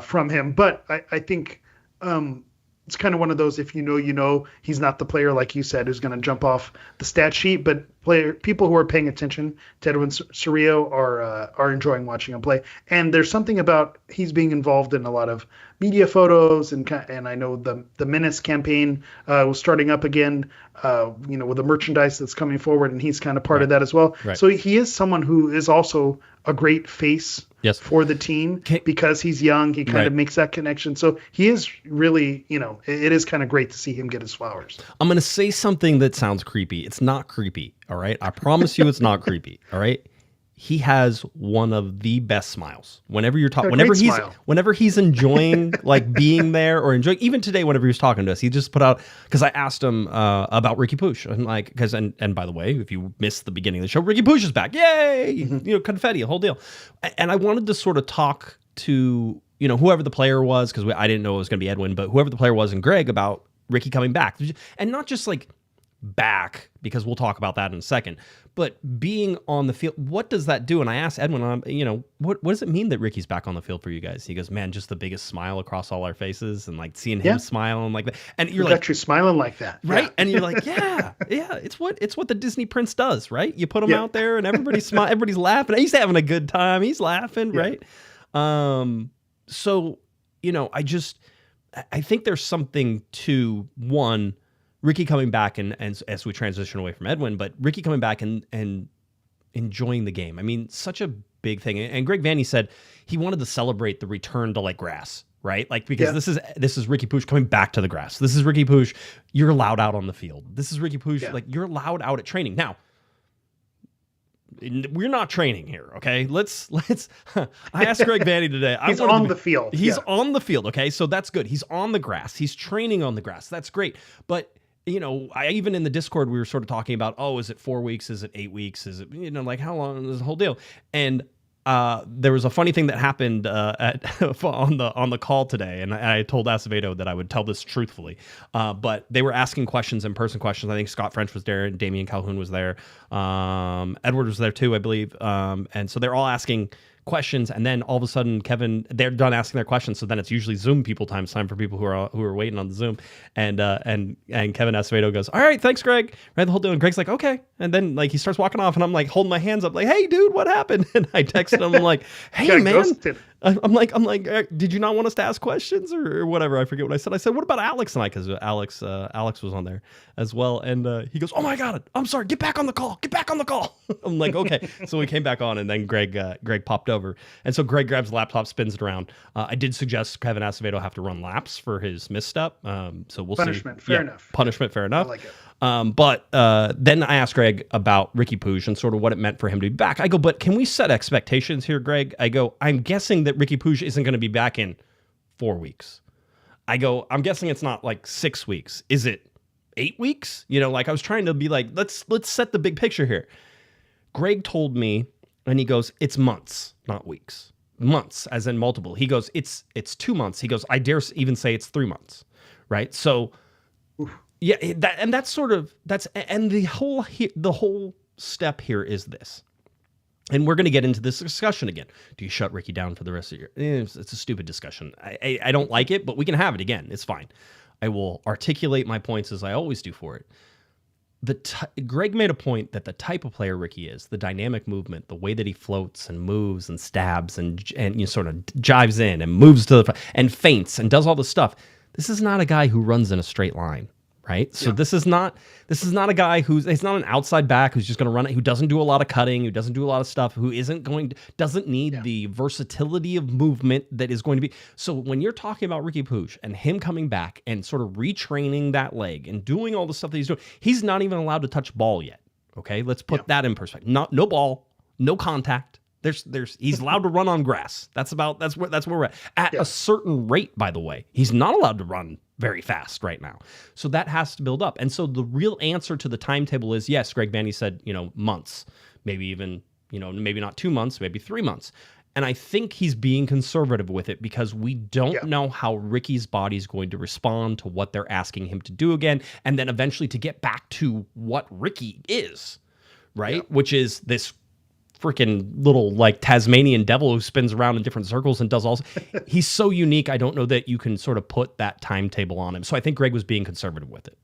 from him. But I think. It's kind of one of those, if he's not the player, like you said, who's going to jump off the stat sheet, but people who are paying attention to Edwin Cerillo are enjoying watching him play. And there's something about he's being involved in a lot of media photos, and I know the Menace campaign was starting up again, with the merchandise that's coming forward, and he's kind of part of that as well. Right. So he is someone who is also a great face for the team because he's young. He kind of makes that connection. So he is really, it is kind of great to see him get his flowers. I'm going to say something that sounds creepy. It's not creepy. All right. I promise you it's not creepy. All right. He has one of the best smiles. Whenever you're talking, whenever he's enjoying like being there or enjoying, even today, whenever he was talking to us, he just put out, because I asked him about Riqui Puig, and like, and by the way, if you missed the beginning of the show, Riqui Puig is back, yay, confetti, a whole deal, and I wanted to sort of talk to whoever the player was, because I didn't know it was going to be Edwin, but whoever the player was and Greg about Riqui coming back, and not just like back, because we'll talk about that in a second, but being on the field, what does that do? And I asked Edwin, what does it mean that Ricky's back on the field for you guys? He goes, man, just the biggest smile across all our faces, and like seeing him smiling like that. And you're like, you're smiling like that, right? Yeah. And you're like, yeah, it's what the Disney prince does, right? You put him out there, and everybody's smiling, everybody's laughing. He's having a good time. He's laughing, right? So I think there's something to one. Riqui coming back and as we transition away from Edwin, but Riqui coming back and enjoying the game. I mean, such a big thing. And Greg Vanny said he wanted to celebrate the return to like grass, right? Like, because this is Riqui Puig coming back to the grass. This is Riqui Puig. You're allowed out on the field. This is Riqui Puig. Like, you're allowed out at training. Now, we're not training here, okay? Let's. I asked Greg Vanny today. He's on the field. He's on the field, okay? So that's good. He's on the grass. He's training on the grass. That's great. But I even in the Discord we were sort of talking about, is it 4 weeks? Is it 8 weeks? Is it like how long is the whole deal? And there was a funny thing that happened on the call today, and I told Acevedo that I would tell this truthfully. But they were asking questions, in-person questions. I think Scott French was there, and Damian Calhoun was there. Edward was there too, I believe. And so they're all asking questions, and then all of a sudden they're done asking their questions, so then it's usually Zoom time for people who are waiting on the Zoom, and Kevin Acevedo goes, all right, thanks Greg, right, the whole deal, and Greg's like, okay, and then like he starts walking off, and I'm like holding my hands up like, hey dude, what happened? And I texted him, I'm like, hey man, I'm like, did you not want us to ask questions or whatever? I forget what I said. I said, what about Alex and I? Because Alex was on there as well. And he goes, oh my God, I'm sorry. Get back on the call. I'm like, okay. So we came back on, and then Greg popped over. And so Greg grabs the laptop, spins it around. I did suggest Kevin Acevedo have to run laps for his misstep. So we'll Punishment, see. Fair enough. Punishment, fair enough. I like it. But then I asked Greg about Riqui Puig and sort of what it meant for him to be back. I go, but can we set expectations here, Greg? I go, I'm guessing that Riqui Puig isn't going to be back in 4 weeks. I go, I'm guessing it's not like 6 weeks. Is it 8 weeks? Like I was trying to be like, let's set the big picture here. Greg told me, and he goes, it's months, not weeks. Months, as in multiple. He goes, it's 2 months. He goes, I dare even say it's 3 months, right? So. Oof. Yeah, the whole step here is this, and we're going to get into this discussion again. Do you shut Riqui down for the rest of your? It's a stupid discussion. I don't like it, but we can have it again. It's fine. I will articulate my points as I always do for it. Greg made a point that the type of player Riqui is, the dynamic movement, the way that he floats and moves and stabs and sort of jives in and moves to the front and feints and does all this stuff. This is not a guy who runs in a straight line. Right. So this is not a guy he's not an outside back who's just going to run it, who doesn't do a lot of cutting, who doesn't do a lot of stuff, who doesn't need the versatility of movement that is going to be. So when you're talking about Riqui Puig and him coming back and sort of retraining that leg and doing all the stuff that he's doing, he's not even allowed to touch ball yet. Okay. Let's put that in perspective. No ball, no contact. He's allowed to run on grass. That's where we're at a certain rate, by the way. He's not allowed to run very fast right now. So that has to build up. And so the real answer to the timetable is, yes, Greg Vanny said, months, maybe even, maybe not 2 months, maybe 3 months. And I think he's being conservative with it because we don't know how Ricky's body is going to respond to what they're asking him to do again. And then eventually to get back to what Riqui is, right? Yeah. Which is this freaking little like Tasmanian devil who spins around in different circles and does all. He's so unique. I don't know that you can sort of put that timetable on him. So I think Greg was being conservative with it.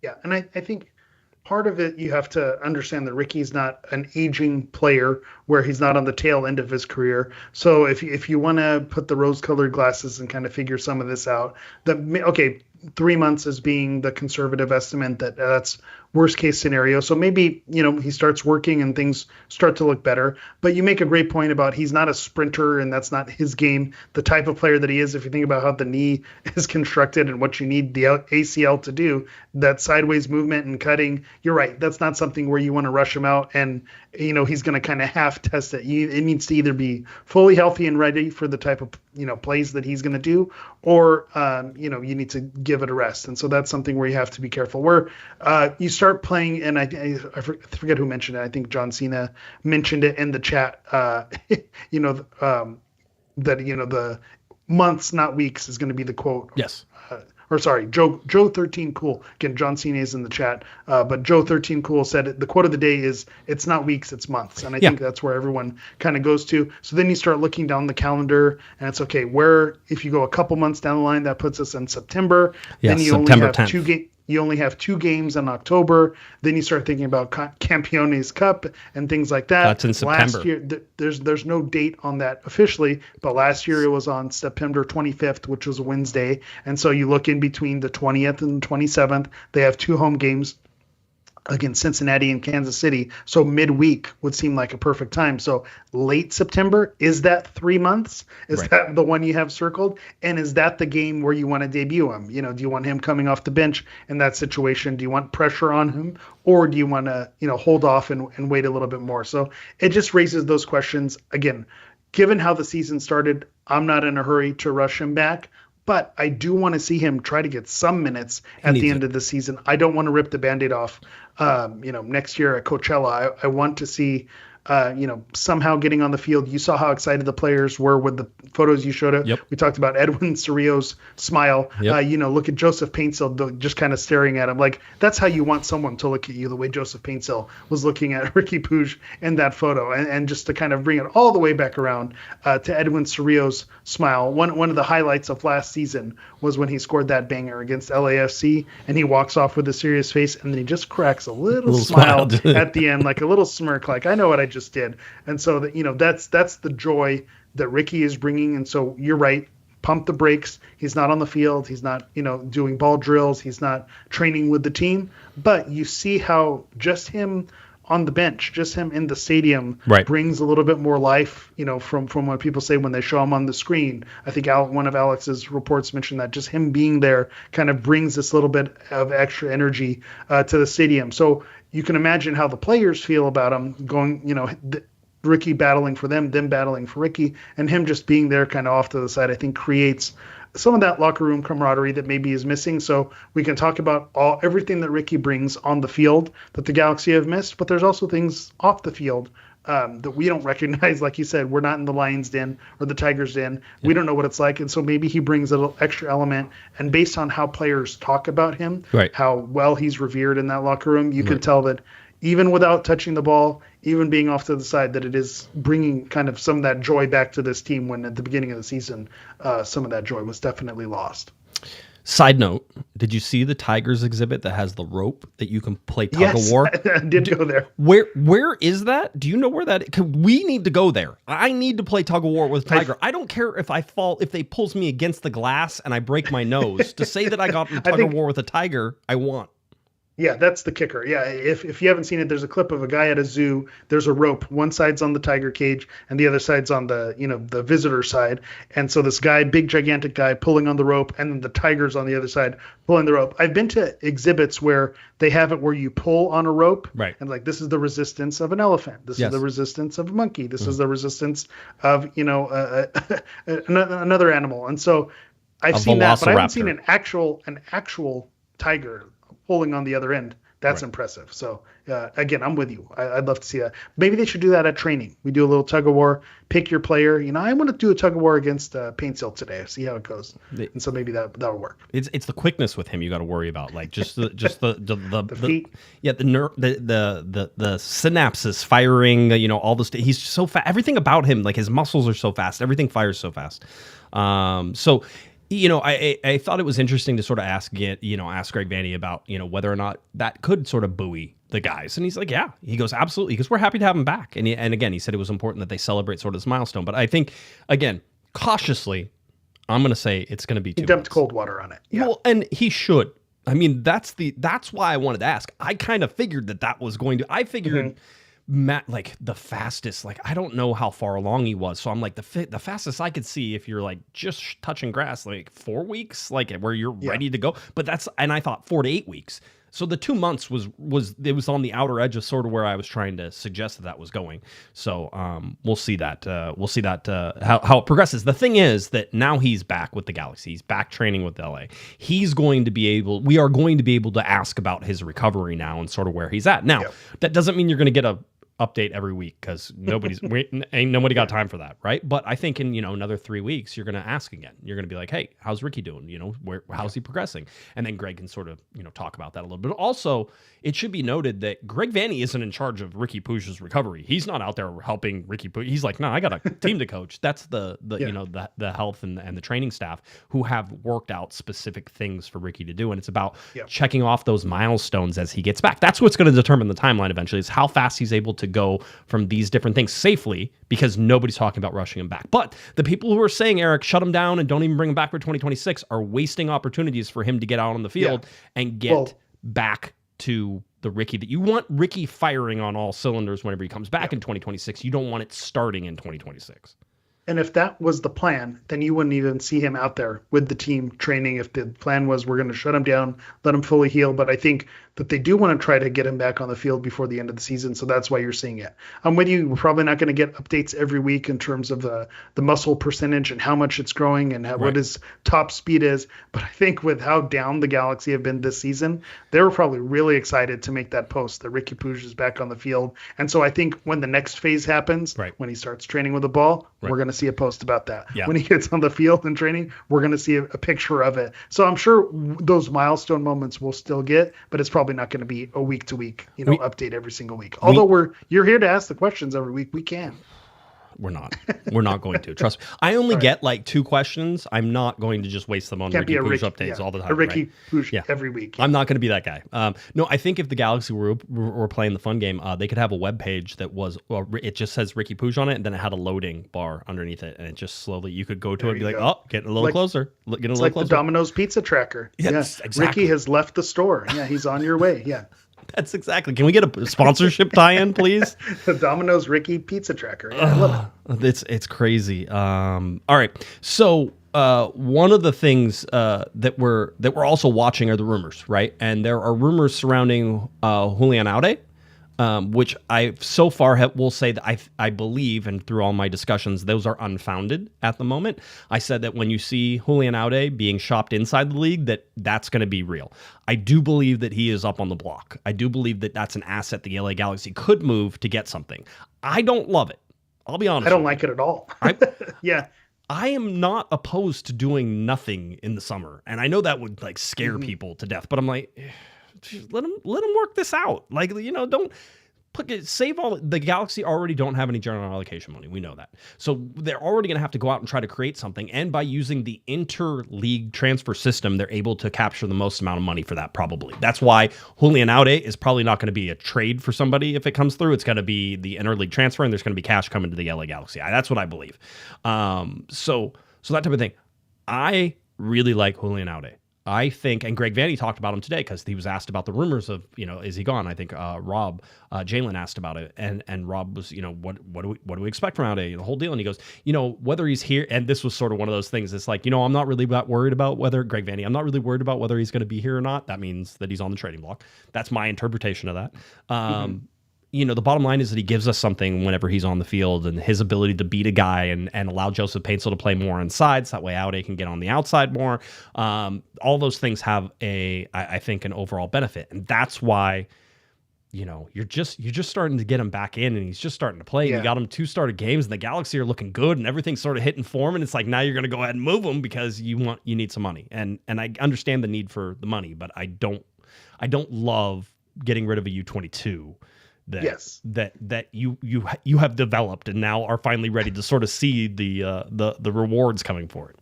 Yeah. And I think part of it, you have to understand that Ricky's not an aging player where he's not on the tail end of his career. So if you want to put the rose-colored glasses and kind of figure some of this out, 3 months as being the conservative estimate, that's worst case scenario. So maybe, he starts working and things start to look better. But you make a great point about he's not a sprinter and that's not his game. The type of player that he is, if you think about how the knee is constructed and what you need the ACL to do, that sideways movement and cutting, you're right. That's not something where you want to rush him out and, he's going to kind of half test it. It needs to either be fully healthy and ready for the type of, plays that he's going to do, or, you need to give it a rest. And so that's something where you have to be careful. Where you start playing, and I forget who mentioned it. I think John Cena mentioned it in the chat. That the months, not weeks, is going to be the quote. Yes. Joe 13 Cool. Again, John Cena is in the chat, but Joe 13 Cool said it, the quote of the day is, "It's not weeks, it's months," and I think that's where everyone kind of goes to. So then you start looking down the calendar, and it's okay. Where if you go a couple months down the line, that puts us in September. Then you September only have 10th. You only have 2 games in October. Then you start thinking about Campione's Cup and things like that. That's in September. Last year, there's no date on that officially, but last year it was on September 25th, which was a Wednesday. And so you look in between the 20th and the 27th. They have 2 home games. against Cincinnati and Kansas City. So midweek would seem like a perfect time. So late September, is that 3 months? Is Right. that the one you have circled? And is that the game where you want to debut him? You know, do you want him coming off the bench in that situation? Do you want pressure on him? Or do you want to, hold off and wait a little bit more? So it just raises those questions. Again, given how the season started, I'm not in a hurry to rush him back. But I do want to see him try to get some minutes at the end of the season. I don't want to rip the Band-Aid off, next year at Coachella. I want to see, somehow getting on the field. You saw how excited the players were with the photos you showed us. Yep. We talked about Edwin Cerillo's smile. Yep. Look at Joseph Paintsill just kind of staring at him. Like, that's how you want someone to look at you, the way Joseph Paintsill was looking at Riqui Puig in that photo. And just to kind of bring it all the way back around to Edwin Cerillo's smile. One of the highlights of last season was when he scored that banger against LAFC, and he walks off with a serious face, and then he just cracks a little smile at the end, like a little smirk, like, I know what I just did. And so that, that's the joy that Riqui is bringing. And so you're right, pump the brakes. He's not on the field. He's not, doing ball drills. He's not training with the team. But you see how just him on the bench, just him in the stadium, right, brings a little bit more life, from what people say when they show him on the screen. I think one of Alex's reports mentioned that just him being there kind of brings this little bit of extra energy to the stadium. So you can imagine how the players feel about him going, Riqui battling for them battling for Riqui, and him just being there kind of off to the side, I think creates some of that locker room camaraderie that maybe is missing. So we can talk about everything that Riqui brings on the field that the Galaxy have missed, but there's also things off the field that we don't recognize. Like you said, we're not in the Lions' den or the Tigers' den. We don't know what it's like. And so maybe he brings a little extra element. And based on how players talk about him, right, how well he's revered in that locker room, you can tell that even without touching the ball, even being off to the side, that it is bringing kind of some of that joy back to this team when at the beginning of the season, some of that joy was definitely lost. Side note, did you see the Tigers exhibit that has the rope that you can play tug of war? I did go there. Where is that? Do you know where that is? We need to go there. I need to play tug of war with Tiger. I don't care if I fall, if they pulls me against the glass and I break my nose. To say that I got in tug of war with a tiger, I want. Yeah, that's the kicker. Yeah, if you haven't seen it, there's a clip of a guy at a zoo. There's a rope. One side's on the tiger cage, and the other side's on the the visitor side. And so this guy, big gigantic guy, pulling on the rope, and then the tiger's on the other side pulling the rope. I've been to exhibits where they have it where you pull on a rope, right? And like, this is the resistance of an elephant. This is the resistance of a monkey. This is the resistance of another animal. And so I've seen that, but I haven't seen an actual tiger pulling on the other end. That's impressive. So again, I'm with you. I'd love to see that. Maybe they should do that at training. We do a little tug of war, pick your player. I want to do a tug of war against Paintsill today. See how it goes. And so maybe that'll work. It's the quickness with him you got to worry about. Like just the feet. The synapses firing, all this. He's so fast. Everything about him, like his muscles are so fast. Everything fires so fast. I thought it was interesting to sort of ask Greg Vanney about, whether or not that could sort of buoy the guys. And he's like, yeah. He goes, absolutely. Because we're happy to have him back. And again, he said it was important that they celebrate sort of this milestone. But I think, again, cautiously, I'm going to say it's going to be 2 months. He dumped cold water on it. Yeah. Well, and he should. I mean, that's why I wanted to ask. I kind of figured that was going to. I figured Matt, like the fastest, like I don't know how far along he was, so I'm like the fastest I could see if you're like just touching grass, like 4 weeks, like where you're ready to go. But and I thought 4 to 8 weeks. So the 2 months was on the outer edge of sort of where I was trying to suggest that was going. So we'll see that. How it progresses. The thing is that now he's back with the Galaxy. He's back training with LA. We are going to be able to ask about his recovery now and sort of where he's at. Now, that doesn't mean you're going to get a update every week because ain't nobody got time for that, right? But I think in another 3 weeks you're going to ask again. You're going to be like, hey, how's Riqui doing? How's he progressing? And then Greg can sort of talk about that a little bit. Also, it should be noted that Greg Vanney isn't in charge of Riqui Puig's recovery. He's not out there helping Riqui Puig. He's like, no, I got a team to coach. That's the health and the training staff who have worked out specific things for Riqui to do, and it's about checking off those milestones as he gets back. That's what's going to determine the timeline eventually, is how fast he's able to go from these different things safely, because nobody's talking about rushing him back. But the people who are saying, Eric, shut him down and don't even bring him back for 2026 are wasting opportunities for him to get out on the field and get back to the Riqui that you want Riqui firing on all cylinders whenever he comes back in 2026. You don't want it starting in 2026. And if that was the plan, then you wouldn't even see him out there with the team training. If the plan was we're going to shut him down, let him fully heal. But I think that they do want to try to get him back on the field before the end of the season. So that's why you're seeing it. I'm with you. We're probably not going to get updates every week in terms of the muscle percentage and how much it's growing and what his top speed is. But I think with how down the Galaxy have been this season, they were probably really excited to make that post that Riqui Puig is back on the field. And so I think when the next phase happens, when he starts training with the ball, we're going to see a post about that. When he gets on the field and training, we're going to see a picture of it. So I'm sure those milestone moments we'll still get, but it's probably not going to be a week to week, update every single week. Although you're here to ask the questions every week, we can. We're not going to. Trust me. I only get like 2 questions. I'm not going to just waste them on Riqui Puig updates all the time. A Riqui Puig every week. I'm not going to be that guy. No, I think if the Galaxy were playing the fun game, they could have a web page that was, it just says Riqui Puig on it, and then it had a loading bar underneath it, and it just slowly, you could go to it and be like, oh, getting a little closer. Getting a little closer. The Domino's pizza tracker. Yes, exactly. Riqui has left the store. Yeah, he's on your way. Yeah. That's exactly. Can we get a sponsorship tie-in, please? The Domino's Riqui Pizza Tracker. Yeah, I love it. It's crazy. All right. So one of the things that we're also watching are the rumors, right? And there are rumors surrounding Julian Aude, which I so far will say that I believe, and through all my discussions, those are unfounded at the moment. I said that when you see Julian Aude being shopped inside the league, that's going to be real. I do believe that he is up on the block. I do believe that that's an asset the LA Galaxy could move to get something. I don't love it. I'll be honest. I don't like it at all. I am not opposed to doing nothing in the summer, and I know that would like scare people to death. But I'm like, let him work this out. Like, don't save all the Galaxy already don't have any general allocation money. We know that. So they're already going to have to go out and try to create something. And by using the inter-league transfer system, they're able to capture the most amount of money for that, probably. That's why Julian Aude is probably not going to be a trade for somebody if it comes through. It's going to be the inter-league transfer, and there's going to be cash coming to the LA Galaxy. That's what I believe. So that type of thing. I really like Julian Aude. I think, and Greg Vanny talked about him today because he was asked about the rumors of, is he gone? I think Jalen asked about it, and Rob was, what do we expect from Aude? The whole deal, and he goes, whether he's here, and this was sort of one of those things. It's like, I'm not really that worried about whether Greg Vanny. I'm not really worried about whether he's going to be here or not. That means that he's on the trading block. That's my interpretation of that. The bottom line is that he gives us something whenever he's on the field, and his ability to beat a guy and allow Joseph Paintsil to play more on sides. That way Aude can get on the outside more. All those things have I think an overall benefit. And that's why, you're just starting to get him back in, and he's just starting to play. Yeah. You got him 2 started games, and the Galaxy are looking good, and everything's sort of hitting form. And it's like, now you're going to go ahead and move him because you need some money. And I understand the need for the money, but I don't love getting rid of a U22. That you have developed and now are finally ready to sort of see the rewards coming for it.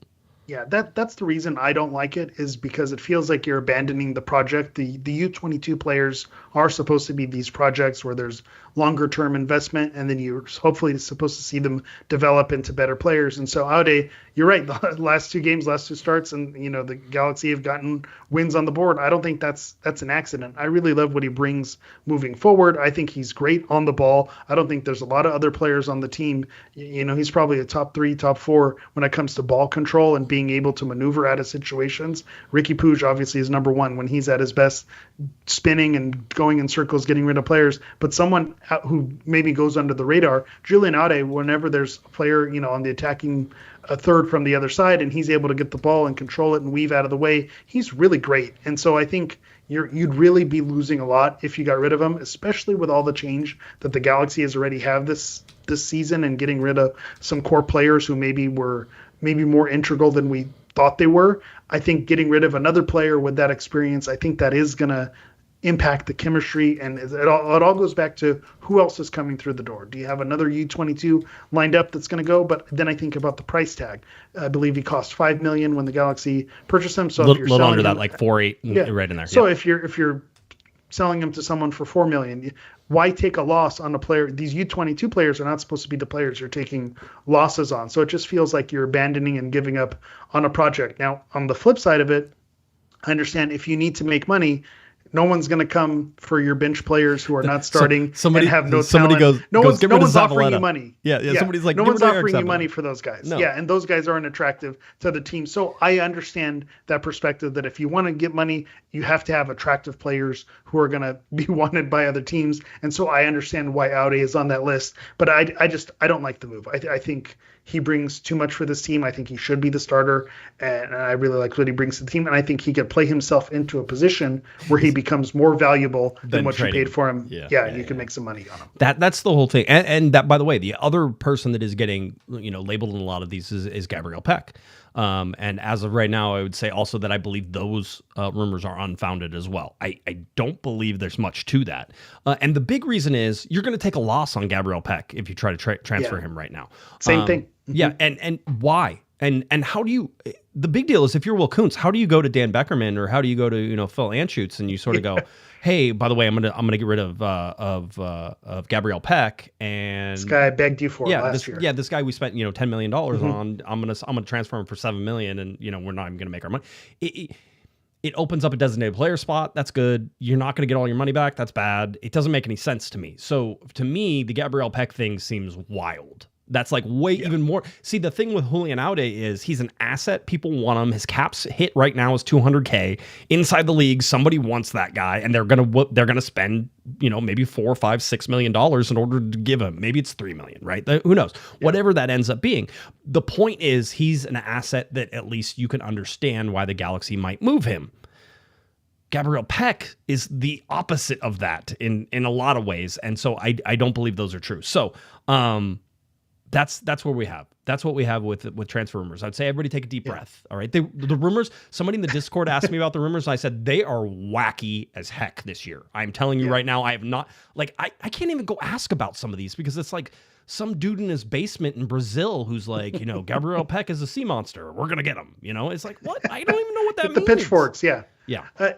Yeah, that's the reason I don't like it, is because it feels like you're abandoning the project. The U22 players are supposed to be these projects where there's longer term investment, and then you're hopefully supposed to see them develop into better players. And so Aude, you're right, the last 2 starts, and the Galaxy have gotten wins on the board. I don't think that's an accident. I really love what he brings moving forward. I think he's great on the ball. I don't think there's a lot of other players on the team. He's probably a top 3, top 4 when it comes to ball control and being able to maneuver out of situations. Riqui Puig obviously is number 1 when he's at his best, spinning and going in circles, getting rid of players. But someone who maybe goes under the radar, Julian Aude, whenever there's a player, on the attacking third from the other side, and he's able to get the ball and control it and weave out of the way, he's really great. And so I think you'd really be losing a lot if you got rid of him, especially with all the change that the Galaxy has already have this season, and getting rid of some core players who maybe were more integral than we thought they were. I think getting rid of another player with that experience, I think that is going to impact the chemistry, and it all goes back to who else is coming through the door. Do you have another U22 lined up that's going to go? But then I think about the price tag. I believe he cost $5 million when the Galaxy purchased him. So if you're selling under that, like 4.8, right in there. So if you're selling him to someone for $4 million, why take a loss on a player? These U22 players are not supposed to be the players you're taking losses on. So it just feels like you're abandoning and giving up on a project. Now, on the flip side of it, I understand if you need to make money, No one's going to come for your bench players who are not starting somebody and have no somebody talent. goes, no goes, "Get rid of one's offering you Zavaleta." money. Yeah. Somebody's like, no "Get one's rid of Eric offering you Zavaleta." money for those guys. No. Yeah, and those guys aren't attractive to the team. So I understand that perspective that if you want to get money, you have to have attractive players who are going to be wanted by other teams. And so I understand why Aude is on that list. But I don't like the move. I think he brings too much for this team. I think he should be the starter, and I really like what he brings to the team. And I think he could play himself into a position where he becomes more valuable than what you paid for him. Yeah, you can make some money on him. That's the whole thing. And that, by the way, the other person that is getting labeled in a lot of these is Gabriel Peck. And as of right now, I would say also that I believe those rumors are unfounded as well. I don't believe there's much to that. And the big reason is you're going to take a loss on Gabriel Peck if you try to transfer him right now. Same thing. Yeah, and why? And how do you? The big deal is if you're Will Kuntz, how do you go to Dan Beckerman or how do you go to Phil Anschutz and you sort of go, hey, by the way, I'm gonna get rid of Gabriel Peck, and this guy I begged you for last year. Yeah, this guy we spent $10 million on. I'm gonna transfer him for $7 million, and we're not even gonna make our money. It opens up a designated player spot. That's good. You're not going to get all your money back. That's bad. It doesn't make any sense to me. So to me, the Gabriel Peck thing seems wild. That's like even more. See, the thing with Julian Aude is he's an asset. People want him. His cap's hit right now is $200K inside the league. Somebody wants that guy, and they're gonna spend maybe $4, $5, $6 million in order to give him. Maybe it's $3 million, right? Who knows? Yeah. Whatever that ends up being. The point is he's an asset that at least you can understand why the Galaxy might move him. Gabriel Peck is the opposite of that in a lot of ways, and so I don't believe those are true. So that's what we have. That's what we have with transfer rumors. I'd say everybody take a deep breath. All right, the rumors. Somebody in the Discord asked me about the rumors, and I said they are wacky as heck this year. I'm telling you right now, I have not I can't even go ask about some of these because it's like some dude in his basement in Brazil who's like, Gabriel Peck is a sea monster. We're gonna get him. It's like what? I don't even know what that means. The pitchforks, yeah.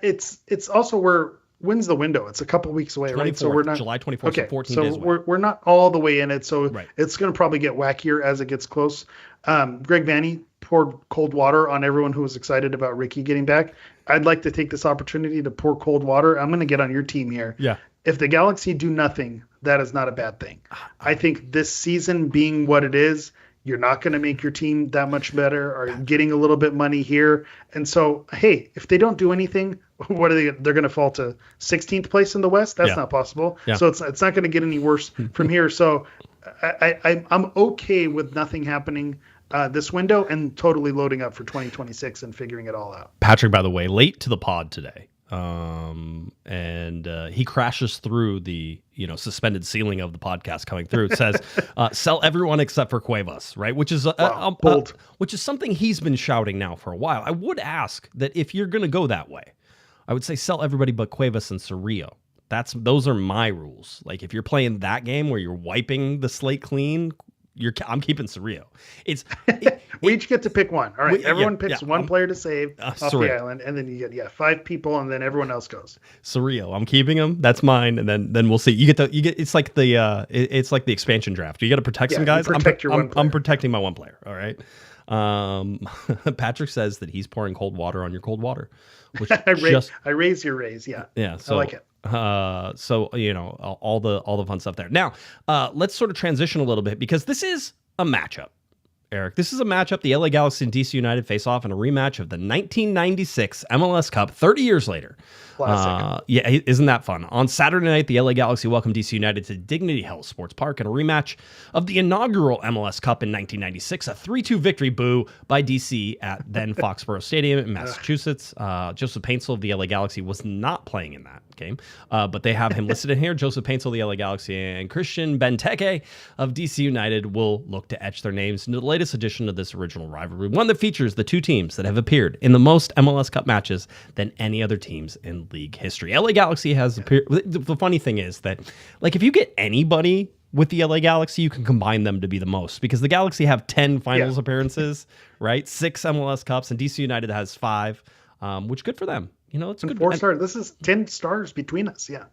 It's also when's the window? It's a couple weeks away, right? So we're not July 24th. Okay, so 14 so days away. we're not all the way in it. So it's going to probably get wackier as it gets close. Greg Vanney poured cold water on everyone who was excited about Riqui getting back. I'd like to take this opportunity to pour cold water. I'm going to get on your team here. Yeah. If the Galaxy do nothing, that is not a bad thing. I think this season being what it is, you're not going to make your team that much better or getting a little bit money here. And so, hey, if they don't do anything, what are they? They're going to fall to 16th place in the West. That's not possible. Yeah. So it's not going to get any worse from here. So I'm okay with nothing happening this window and totally loading up for 2026 and figuring it all out. Patrick, by the way, late to the pod today. And he crashes through the suspended ceiling of the podcast coming through. It says sell everyone except for Cuevas, right? Which is which is something he's been shouting now for a while. I would ask that if you're going to go that way, I would say sell everybody but Cuevas and Cerillo. Those are my rules. Like if you're playing that game where you're wiping the slate clean, I'm keeping Cerillo. We each get to pick one. All right, everyone picks one player to save off the island, and then you get 5 people, and then everyone else goes. Cerillo, I'm keeping him. That's mine, and then we'll see. You get. It's like the expansion draft. You got to protect some guys. I'm protecting my one player. All right. Patrick says that he's pouring cold water on your cold water. Which I raise your raise. Yeah. Yeah. So, I like it. So all the fun stuff there. Now, let's sort of transition a little bit because this is a matchup. Eric, this is a matchup. The LA Galaxy and DC United face off in a rematch of the 1996 MLS Cup 30 years later. Classic. Isn't that fun? On Saturday night, the LA Galaxy welcomed DC United to Dignity Health Sports Park in a rematch of the inaugural MLS Cup in 1996, a 3-2 victory by DC at then Foxborough Stadium in Massachusetts. Joseph Paintsel of the LA Galaxy was not playing in that game, but they have him listed in here. Joseph Paintsel of the LA Galaxy and Christian Benteke of DC United will look to etch their names into the latest edition of this original rivalry, one that features the two teams that have appeared in the most MLS Cup matches than any other teams in league history. LA Galaxy has appeared. The funny thing is that, like, if you get anybody with the LA Galaxy, you can combine them to be the most because the Galaxy have 10 finals appearances, right? 6 MLS Cups, and DC United has 5, which good for them. It's good. 4 stars. This is 10 stars between us. Yeah.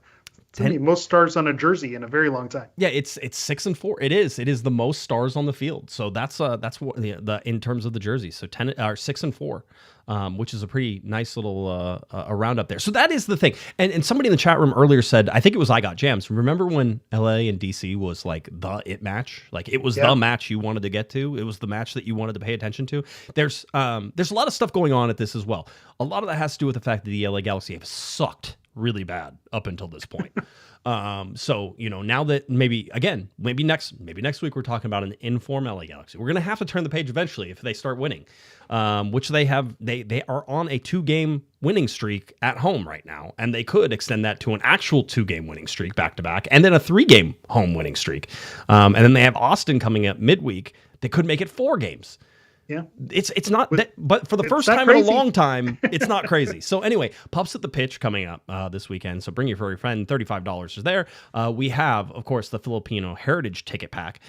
Most stars on a jersey in a very long time. Yeah, it's 6-4. It is the most stars on the field. So that's what the in terms of the jersey. So 6-4, which is a pretty nice little a roundup there. So that is the thing. And somebody in the chat room earlier said, I think it was I Got Jams. Remember when LA and DC was like the it match? Like it was the match you wanted to get to. It was the match that you wanted to pay attention to. There's a lot of stuff going on at this as well. A lot of that has to do with the fact that the LA Galaxy have sucked really bad up until this point. So, now that maybe next week we're talking about an inform LA Galaxy. We're going to have to turn the page eventually if they start winning, which they have. They are on a 2-game winning streak at home right now, and they could extend that to an actual 2-game winning streak back to back, and then a 3-game home winning streak. And then they have Austin coming up midweek. They could make it 4 games. Yeah, it's not that, but for the first time in a long time, it's not crazy. So anyway, Pups at the Pitch coming up this weekend. So bring your furry friend. $35 is there. We have, of course, the Filipino Heritage Ticket Pack,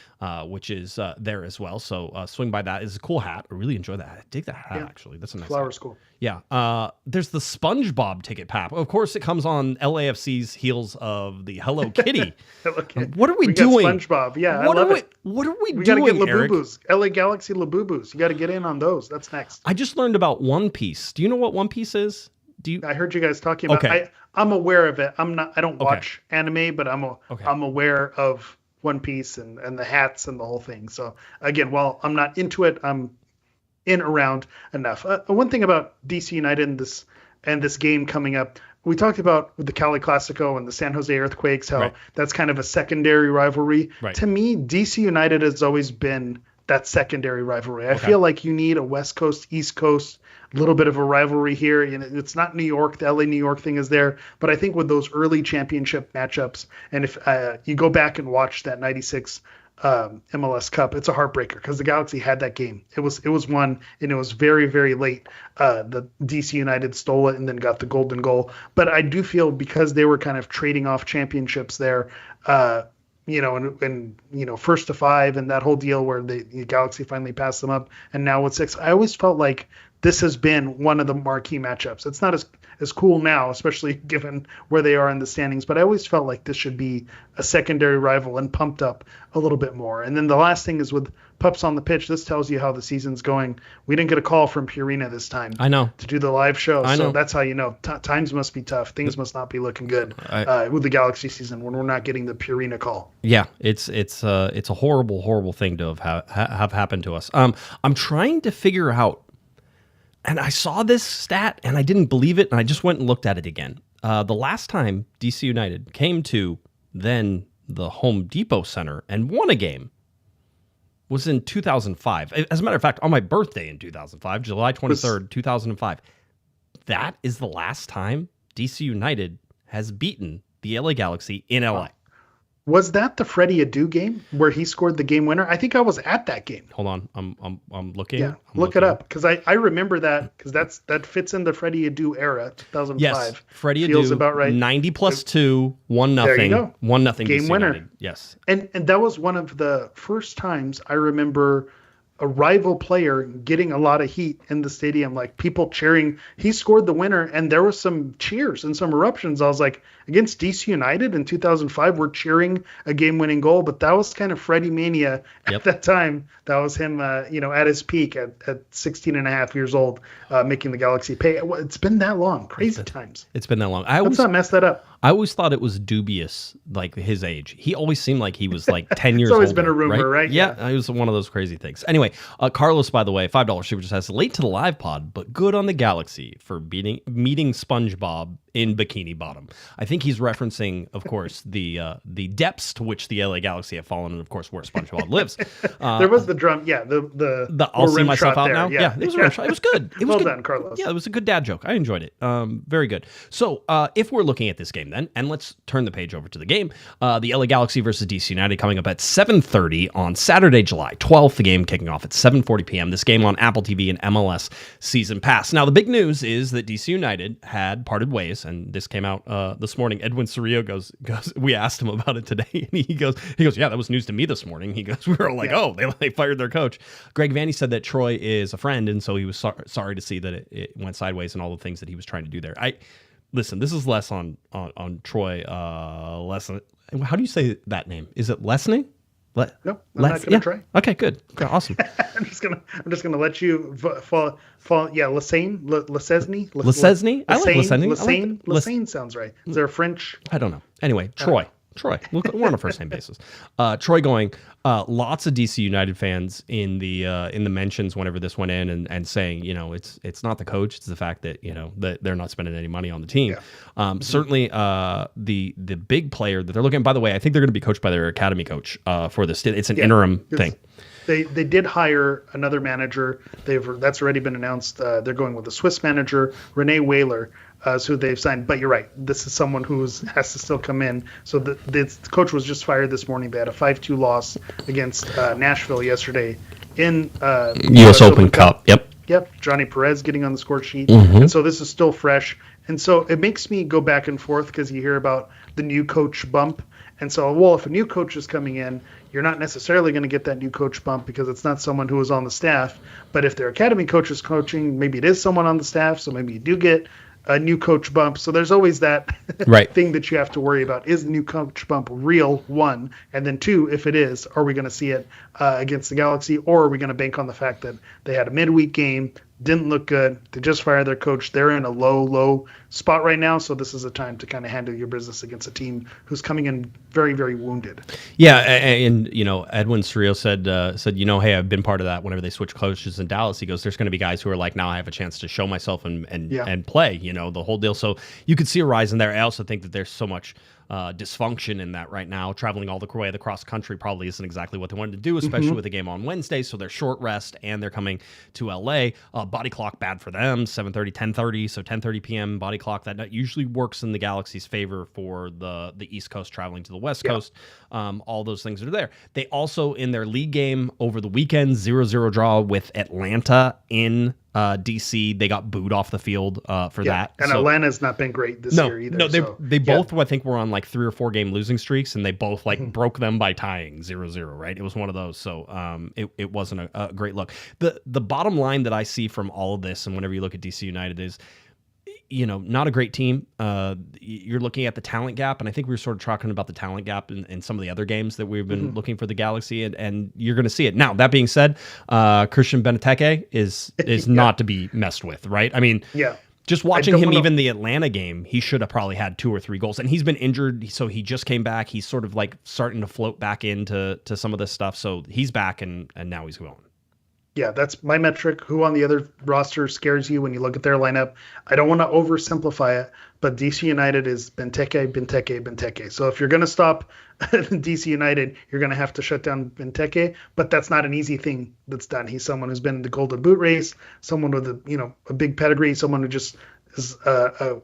which is there as well. So swing by that. It's a cool hat. I really enjoy that. I dig that hat actually. That's a nice flower's hat. Cool. Yeah. There's the SpongeBob Ticket Pack. Of course, it comes on LAFC's heels of the Hello Kitty. Hello Kitty. What are we got doing? SpongeBob. Yeah, What I love are it. What are we We doing, got to get Eric? Labubus. LA Galaxy Labubus. You got to get in on those. That's next. I just learned about One Piece. Do you know what One Piece is? I heard you guys talking about. Okay. I'm aware of it. I don't watch anime, but I'm aware of One Piece and the hats and the whole thing. So again, while I'm not into it, I'm in around enough. One thing about DC United and this game coming up, we talked about with the Cali Classico and the San Jose Earthquakes, how that's kind of a secondary rivalry. Right. To me, DC United has always been that secondary rivalry. I feel like you need a West Coast, East Coast, a little bit of a rivalry here. It's not New York. The LA New York thing is there. But I think with those early championship matchups, and if you go back and watch that 96 MLS Cup, it's a heartbreaker because the Galaxy had that game. It was won, and it was very, very late. The DC United stole it and then got the golden goal. But I do feel because they were kind of trading off championships there, and first to 5 and that whole deal where the Galaxy finally passed them up, and now with 6, I always felt like this has been one of the marquee matchups. It's not as cool now, especially given where they are in the standings, but I always felt like this should be a secondary rival and pumped up a little bit more. And then the last thing is with Pups on the Pitch. This tells you how the season's going. We didn't get a call from Purina this time. I know. To do the live show. I know. So that's how you know times must be tough. Things must not be looking good with the Galaxy season when we're not getting the Purina call. Yeah, it's a horrible, horrible thing to have happened to us. I'm trying to figure out, and I saw this stat and I didn't believe it, and I just went and looked at it again. The last time DC United came to then the Home Depot Center and won a game was in 2005. As a matter of fact, on my birthday in 2005, July 23rd, 2005. That is the last time DC United has beaten the LA Galaxy in LA. Was that the Freddie Adu game where he scored the game winner? I think I was at that game. Hold on, I'm looking. Yeah, look it up because I remember that because that fits in the Freddie Adu era, 2005. Yes, Freddie feels Adu, about right. 90+2, 1-0. There you go. 1-0 Game DC winner. United. Yes, and that was one of the first times I remember a rival player getting a lot of heat in the stadium, like people cheering. He scored the winner, and there was some cheers and some eruptions. I was like, against DC United in 2005, we're cheering a game-winning goal, but that was kind of Freddie Mania at that time. That was him, at his peak at 16 and a half years old, making the Galaxy pay. It's been that long. Crazy times. it's been that long. Let's not mess that up. I always thought it was dubious, like his age. He always seemed like he was like 10 years old. It's always been a rumor, right? Yeah, it was one of those crazy things. Anyway, Carlos, by the way, $5 super just says, late to the live pod, but good on the Galaxy for meeting SpongeBob in Bikini Bottom. I think he's referencing, of course, the depths to which the LA Galaxy have fallen, and of course where SpongeBob lives. There was the drum, the I'll see myself out there. now. Yeah, it was a rim shot. It was good. It was well good. done, Carlos. Yeah, it was a good dad joke. I enjoyed it. Very good. So if we're looking at this game then, and let's turn the page over to the game, the LA Galaxy versus DC United coming up at 7:30 on Saturday, July 12th. The game kicking off at 7:40 p.m. This game on Apple TV and MLS Season Pass. Now the big news is that DC United had parted ways, and this came out this morning. Edwin Cerillo goes. We asked him about it today, and he goes, yeah, that was news to me this morning. He goes, we were all like, oh, they fired their coach. Greg Vanny said that Troy is a friend, and so he was sorry to see that it went sideways and all the things that he was trying to do there. listen, this is less on Troy. Less. How do you say that name? Is it Lesney? No, I'm not gonna try. Okay, good. Okay, awesome. I'm just gonna let you fall. Yeah, Lesesne. Lesesne. I like Lesesne. Lesesne sounds right. Is there a French? I don't know. Anyway, Troy. We're on a first name basis. Troy going. Lots of DC United fans in the mentions whenever this went in and saying, you know, it's not the coach, it's the fact that, you know, that they're not spending any money on the team. Yeah. Certainly, the big player that they're looking at, by the way, I think they're going to be coached by their academy coach for this. It's an interim thing. They did hire another manager. That's already been announced. They're going with a Swiss manager, Rene Whaler, who they've signed. But you're right. This is someone who has to still come in. So the coach was just fired this morning. They had a 5-2 loss against Nashville yesterday in U.S. Open Cup. Yep. Johnny Perez getting on the score sheet. And so this is still fresh. And so it makes me go back and forth because you hear about the new coach bump. And so, well, if a new coach is coming in, you're not necessarily going to get that new coach bump because it's not someone who is on the staff. But if their academy coach is coaching, maybe it is someone on the staff. So maybe you do get a new coach bump. So there's always that thing that you have to worry about. Is the new coach bump real, one? And then two, if it is, are we going to see it against the Galaxy? Or are we going to bank on the fact that they had a midweek game, didn't look good, they just fired their coach, they're in a low spot right now, so this is a time to kind of handle your business against a team who's coming in very, very wounded. Yeah, and you know, Edwin Cerillo said, you know, hey, I've been part of that whenever they switch coaches in Dallas. He goes, there's going to be guys who are like, now I have a chance to show myself and play, you know, the whole deal. So you could see a rise in there. I also think that there's so much dysfunction in that right now. Traveling all the way across country probably isn't exactly what they wanted to do, especially with the game on Wednesday. So they're short rest and they're coming to LA. Body clock bad for them, 7:30, 10:30. So 10:30 p.m. body clock that usually works in the Galaxy's favor for the East Coast traveling to the West Coast. All those things are there. They also, in their league game over the weekend, 0-0 draw with Atlanta in DC. They got booed off the field for that. And so, Atlanta's not been great this year either. No, they both, I think, were on like 3 or 4 game losing streaks, and they both like broke them by tying 0-0, right? It was one of those. So it wasn't a great look. The bottom line that I see from all of this, and whenever you look at DC United, is, you know, not a great team. You're looking at the talent gap, and I think we were sort of talking about the talent gap in some of the other games that we've been looking for the Galaxy, and you're going to see it. Now, that being said, Christian Benteke is not to be messed with, right? I mean, just watching him, even the Atlanta game, he should have probably had 2 or 3 goals, and he's been injured, so he just came back. He's sort of like starting to float back into some of this stuff, so he's back, and now he's going. Yeah, that's my metric. Who on the other roster scares you when you look at their lineup? I don't want to oversimplify it, but DC United is Benteke. So if you're going to stop DC United, you're going to have to shut down Benteke, but that's not an easy thing that's done. He's someone who's been in the Golden Boot race, someone with a big pedigree, someone who just is a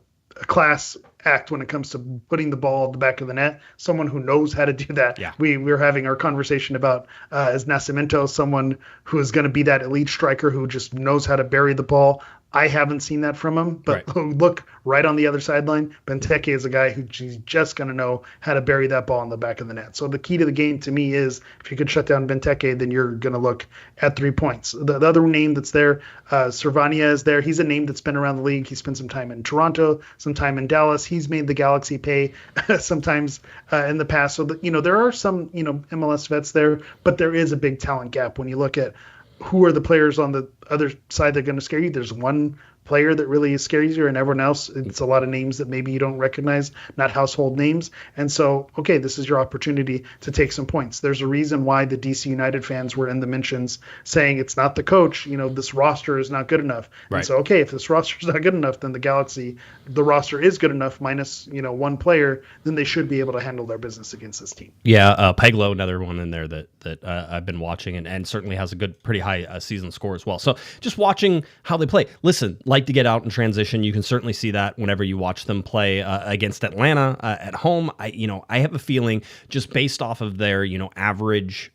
class act when it comes to putting the ball at the back of the net, someone who knows how to do that. Yeah. We were having our conversation about as Nascimento, someone who is going to be that elite striker who just knows how to bury the ball. I haven't seen that from him, but look right on the other sideline. Benteke is a guy who's just going to know how to bury that ball in the back of the net. So the key to the game to me is if you could shut down Benteke, then you're going to look at 3 points. The other name that's there, Servania is there. He's a name that's been around the league. He spent some time in Toronto, some time in Dallas. He's made the Galaxy pay sometimes in the past. So there are some MLS vets there, but there is a big talent gap when you look at who are the players on the other side that are going to scare you. There's one player that really scares you, and everyone else, it's a lot of names that maybe you don't recognize, not household names. And so, okay, this is your opportunity to take some points. There's a reason why the DC United fans were in the mentions saying it's not the coach, this roster is not good enough. Right. And so, okay, if this roster is not good enough, then the Galaxy, the roster is good enough minus, one player, then they should be able to handle their business against this team. Yeah, Peglo, another one in there that I've been watching and certainly has a good, pretty high season score as well. So just watching how they play. Listen, like to get out in transition. You can certainly see that whenever you watch them play against Atlanta at home. I have a feeling just based off of their, average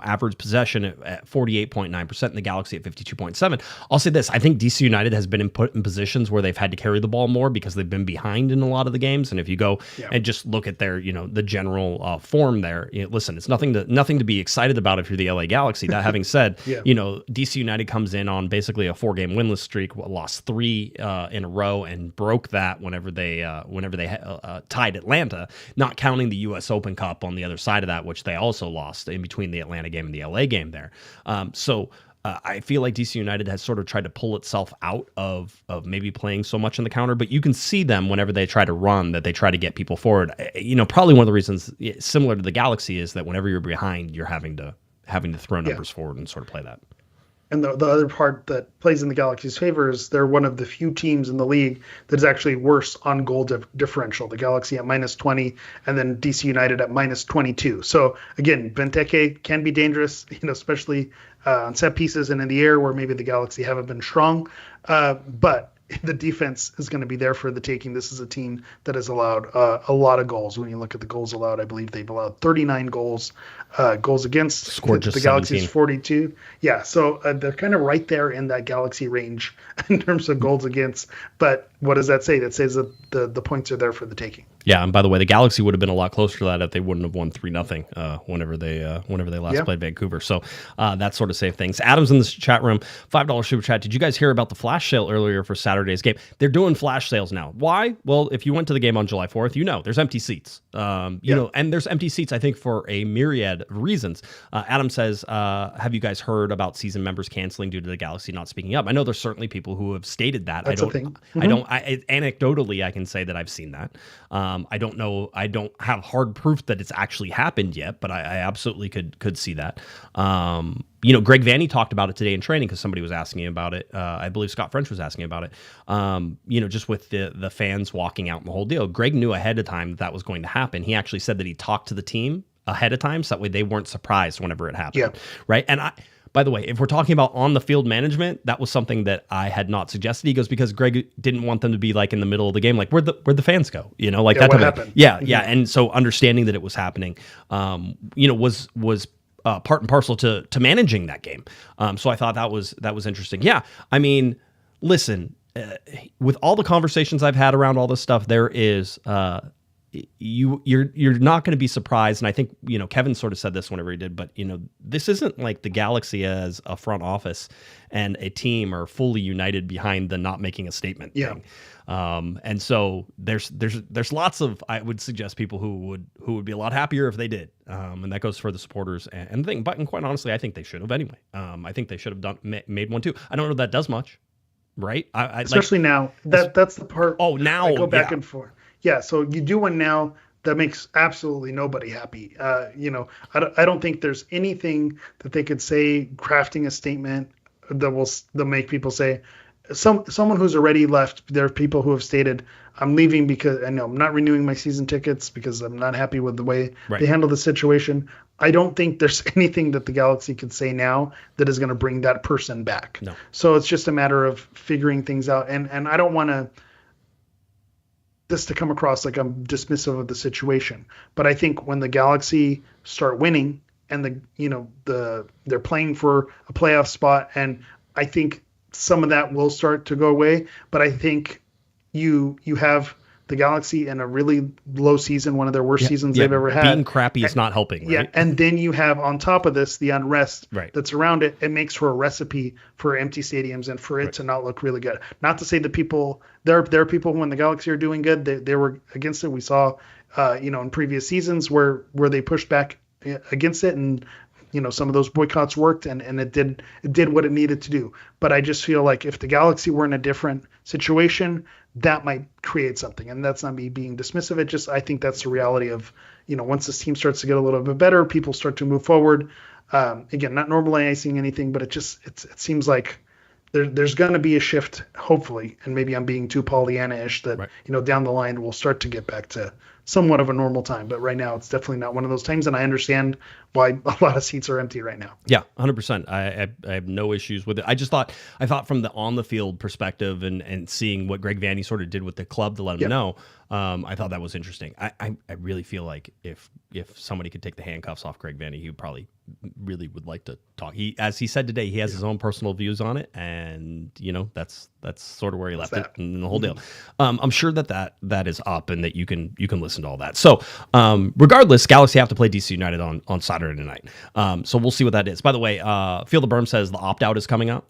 average possession at 48.9% and the Galaxy at 52.7%. I'll say this. I think DC United has been put in positions where they've had to carry the ball more because they've been behind in a lot of the games. And if you go and just look at their, the general form there, listen, it's nothing to be excited about if you're the LA Galaxy. That having said, DC United comes in on basically a 4-game winless streak, lost 3 in a row, and broke that whenever they tied Atlanta, not counting the U.S. Open Cup on the other side of that, which they also lost in between the Atlanta game and the LA game there. I feel like DC United has sort of tried to pull itself out of maybe playing so much in the counter, but you can see them whenever they try to run, that they try to get people forward. Probably one of the reasons, similar to the Galaxy, is that whenever you're behind, you're having to throw numbers forward and sort of play that. And the other part that plays in the Galaxy's favor is they're one of the few teams in the league that's actually worse on goal differential. The Galaxy at -20 and then DC United at -22. So again, Benteke can be dangerous, especially on set pieces and in the air where maybe the Galaxy haven't been strong. But the defense is going to be there for the taking. This is a team that has allowed a lot of goals. When you look at the goals allowed, I believe they've allowed 39 goals. Goals against. Scored just the Galaxy's 17. 42. Yeah, so they're kind of right there in that Galaxy range in terms of goals against. But what does that say? That says that the points are there for the taking. Yeah, and by the way, the Galaxy would have been a lot closer to that if they wouldn't have won 3-0 whenever they last played Vancouver. So that sort of saved things. Adam's in the chat room, $5 super chat. Did you guys hear about the flash sale earlier for Saturday's game? They're doing flash sales now. Why? Well, if you went to the game on July 4th, there's empty seats. And there's empty seats, I think, for a myriad of reasons. Adam says, have you guys heard about season members canceling due to the Galaxy not speaking up? I know there's certainly people who have stated that. That's a thing. Mm-hmm. Anecdotally, I can say that I've seen that. I don't know. I don't have hard proof that it's actually happened yet, but I absolutely could see that. Greg Vanny talked about it today in training because somebody was asking him about it. I believe Scott French was asking about it. Just with the fans walking out and the whole deal. Greg knew ahead of time that was going to happen. He actually said that he talked to the team ahead of time so that way they weren't surprised whenever it happened. Yeah. Right. And by the way, if we're talking about on the field management, that was something that I had not suggested. He goes, because Greg didn't want them to be like in the middle of the game, like where'd the fans go? That type of thing. Yeah. Yeah. And so understanding that it was happening, was part and parcel to managing that game. So I thought that was interesting. Yeah. I mean, listen, with all the conversations I've had around all this stuff, there is, you're not going to be surprised, and I think Kevin sort of said this whenever he did, but this isn't like the Galaxy as a front office and a team are fully united behind the not making a statement thing. And so there's lots of, I would suggest, people who would be a lot happier if they did, and that goes for the supporters and the thing. But quite honestly, I think they should have anyway. I think they should have made one too. I don't know if that does much, right? Especially now. That's the part. Oh, now I go back and forth. Yeah, so you do one now that makes absolutely nobody happy. I don't think there's anything that they could say crafting a statement that make people say, someone who's already left. There are people who have stated, I'm leaving because I know I'm not renewing my season tickets because I'm not happy with the way they handle the situation. I don't think there's anything that the Galaxy could say now that is going to bring that person back. No. So it's just a matter of figuring things out. And I don't want this to come across like I'm dismissive of the situation, but I think when the Galaxy start winning and they're playing for a playoff spot, and I think some of that will start to go away. But I think you have the Galaxy in a really low season, one of their worst seasons they've ever had. Being crappy is not helping, right? Yeah, and then you have on top of this the unrest that's around it. It makes for a recipe for empty stadiums and for it to not look really good. Not to say that there are people when the Galaxy are doing good, they were against it. We saw, in previous seasons where they pushed back against it, and some of those boycotts worked, and it did what it needed to do. But I just feel like if the Galaxy were in a different situation, that might create something. And that's not me being dismissive. I think that's the reality of, once this team starts to get a little bit better, people start to move forward. Again, not normalizing anything, but it seems like there's going to be a shift, hopefully. And maybe I'm being too Pollyanna-ish that, down the line we'll start to get back to somewhat of a normal time. But right now it's definitely not one of those times. And I understand why a lot of seats are empty right now. Yeah, 100%. I have no issues with it. I thought from the on the field perspective and seeing what Greg Vanny sort of did with the club to let him know, I thought that was interesting. I really feel like if somebody could take the handcuffs off Greg Vanny, he would probably really would like to talk. As he said today, he has his own personal views on it, and that's sort of where he left it and the whole deal. I'm sure that is up and that you can listen to all that. So regardless, Galaxy have to play DC United on Saturday night. So we'll see what that is. By the way, Feel the Berm says the opt-out is coming out.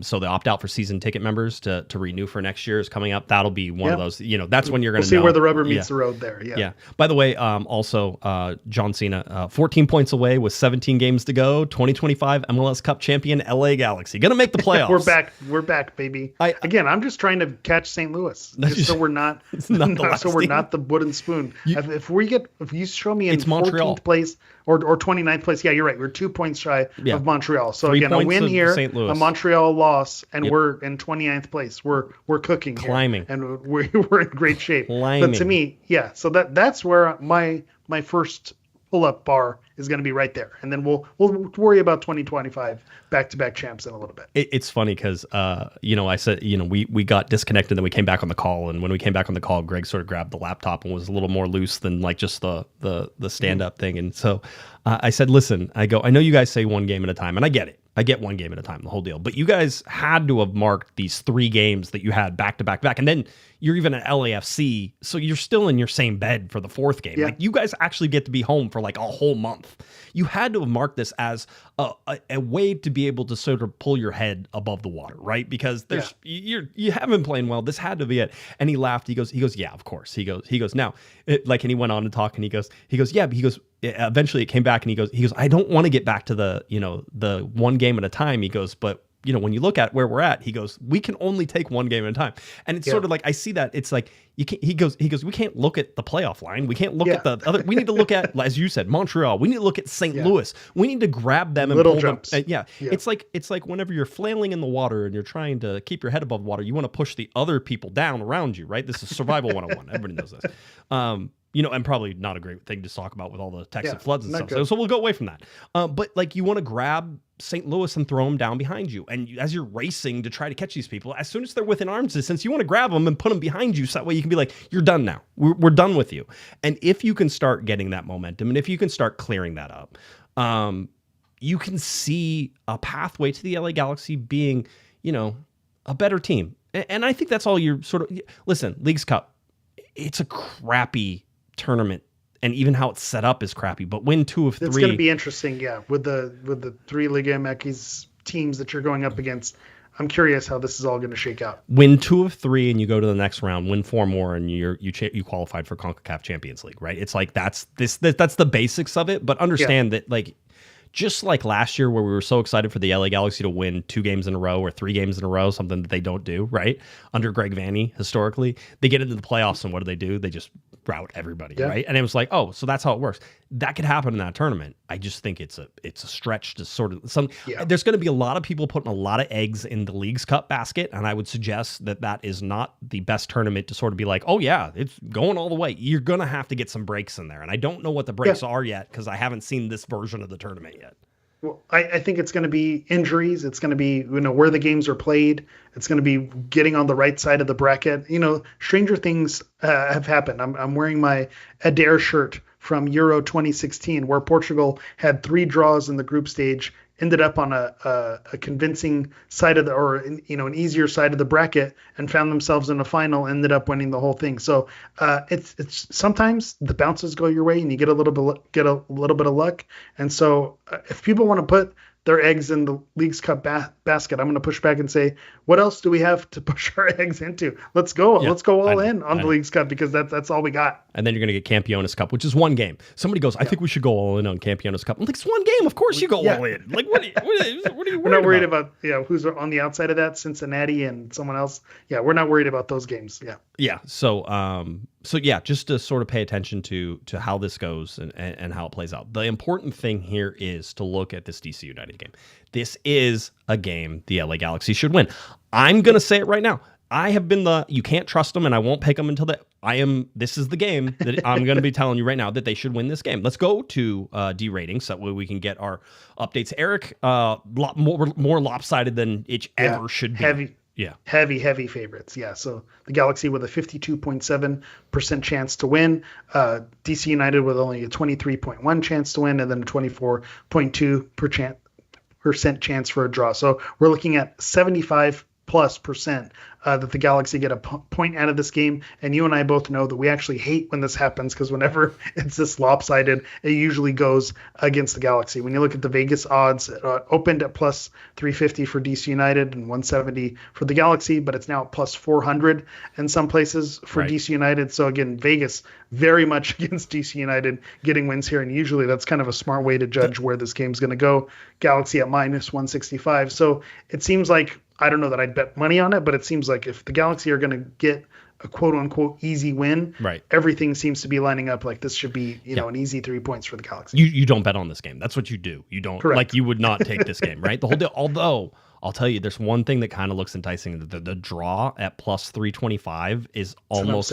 So the opt-out for season ticket members to renew for next year is coming up. That'll be one of those, that's when you're going to see where the rubber meets the road there. Yeah. By the way, also, John Cena, 14 points away with 17 games to go, 2025 MLS Cup champion LA Galaxy. Going to make the playoffs. We're back, baby. I'm just trying to catch St. Louis. Just so we're not, not the wooden spoon. If you show me in 14th place or 29th place, yeah, you're right. We're 2 points shy of Montreal. So 3 again, a win here, St. Louis. a Montreal loss, and we're in 29th place. We're cooking, climbing, here, and we're in great shape. Climbing. But to me, so that's where my first pull-up bar is going to be right there, and then we'll worry about 2025 back-to-back champs in a little bit. It's funny because I said we got disconnected, then we came back on the call, and when we came back on the call, Greg sort of grabbed the laptop and was a little more loose than like just the stand-up thing, and so I said, listen, I know you guys say one game at a time, and I get it. I get one game at a time, the whole deal. But you guys had to have marked these 3 games that you had back to back to back. And then you're even at LAFC, so you're still in your same bed for the 4th game. Yeah. Like, you guys actually get to be home for like a whole month. You had to have marked this as a way to be able to sort of pull your head above the water, right? Because you haven't been playing well. This had to be it. And he laughed. He goes, yeah, of course. He goes, now, and he went on to talk, and he goes, yeah, but he goes, eventually it came back, and he goes, I don't want to get back to the one game at a time. He goes, but when you look at where we're at, he goes, we can only take one game at a time. And it's sort of like, I see that. It's like, you can't, he goes, we can't look at the playoff line. We can't look at the other, we need to look at, as you said, Montreal. We need to look at St. Louis. We need to grab them and little pull jumps. them. It's like whenever you're flailing in the water and you're trying to keep your head above water, you want to push the other people down around you, right? This is survival 101. Everybody knows this. And probably not a great thing to talk about with all the Texas floods and stuff. So we'll go away from that. But like, you want to grab St. Louis and throw them down behind you. And as you're racing to try to catch these people, as soon as they're within arm's distance, you want to grab them and put them behind you. So that way you can be like, you're done now. We're done with you. And if you can start getting that momentum, and if you can start clearing that up, you can see a pathway to the LA Galaxy being, a better team. And I think that's all you're sort of, listen, Leagues Cup, it's a crappy tournament, and even how it's set up is crappy, but win 2 of 3. It's going to be interesting, with the 3 Liga MX teams that you're going up against. I'm curious how this is all going to shake out. Win 2 of 3 and you go to the next round, win 4 more, and you qualified for CONCACAF Champions League, right? It's like that's the basics of it, but understand that, like, just like last year where we were so excited for the LA Galaxy to win 2 games in a row or 3 games in a row, something that they don't do, right? Under Greg Vanney, historically, they get into the playoffs, and what do? They just rout everybody, right? And it was like, oh, so that's how it works. That could happen in that tournament. I just think it's a stretch to sort of there's going to be a lot of people putting a lot of eggs in the Leagues Cup basket, and I would suggest that is not the best tournament to sort of be like, oh yeah, it's going all the way. You're going to have to get some breaks in there, and I don't know what the breaks are yet because I haven't seen this version of the tournament yet. Well, I think it's going to be injuries. It's going to be, where the games are played. It's going to be getting on the right side of the bracket. Stranger things have happened. I'm wearing my Adair shirt from Euro 2016, where Portugal had 3 draws in the group stage, ended up on a convincing side of an easier side of the bracket, and found themselves in a final, ended up winning the whole thing. So it's sometimes the bounces go your way and you get a little bit of luck. And so if people want to put their eggs in the Leagues Cup basket, I'm going to push back and say, what else do we have to push our eggs into? Let's go. Let's go all in on the Leagues Cup, because that's all we got. And then you're going to get Campeones Cup, which is 1 game. Somebody goes, I think we should go all in on Campeones Cup. I'm like, it's 1 game. Of course you go all in. Like, what are you worried We're not worried about who's on the outside of that, Cincinnati and someone else. Yeah, we're not worried about those games. Yeah. Yeah. So yeah, just to sort of pay attention to how this goes and how it plays out. The important thing here is to look at this DC United game. This is a game the LA Galaxy should win. I'm going to say it right now. I have been you can't trust them, and I won't pick them until this is the game that I'm going to be telling you right now that they should win this game. Let's go to D ratings, so that way we can get our updates. Eric, more lopsided than it ever should be. Heavy favorites. Yeah. So the Galaxy with a 52.7% chance to win. DC United with only a 23.1 chance to win, and then a 24.2% chance for a draw. So we're looking at 75+% that the Galaxy get a point out of this game. And you and I both know that we actually hate when this happens, because whenever it's this lopsided, it usually goes against the Galaxy. When you look at the Vegas odds, opened at plus 350 for DC United and 170 for the Galaxy, but it's now at plus 400 in some places for DC United. So again, Vegas very much against DC United getting wins here. And usually that's kind of a smart way to judge where this game's going to go. Galaxy at minus 165. So it seems like, I don't know that I'd bet money on it, but it seems like if the Galaxy are going to get a quote-unquote easy win, everything seems to be lining up like this should be, an easy 3 points for the Galaxy. You don't bet on this game. That's what you do. You don't. Correct. Like, you would not take this game, right? The whole deal. Although, I'll tell you, there's one thing that kind of looks enticing. The draw at plus 325 is almost,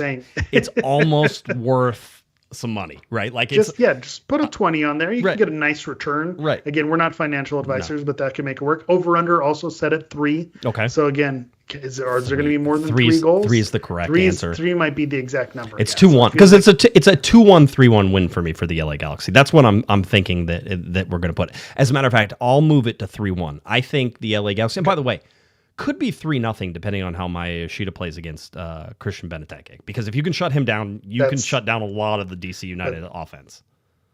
it's almost worth some money, right? Like, it's just put a 20 on there. You can get a nice return. Right. Again, we're not financial advisors, but that can make it work. Over under also set at 3. Okay. So again, is there going to be more than 3 goals? 3 is the correct answer. 3 might be the exact number. It's 2-1 because it's a 2-1 3-1 win for me for the LA Galaxy. That's what I'm thinking that we're going to put. As a matter of fact, I'll move it to 3-1. I think the LA Galaxy. And by the way, could be 3-0 depending on how my Yoshida plays against Christian Benteke. Because if you can shut him down, you can shut down a lot of the DC United offense.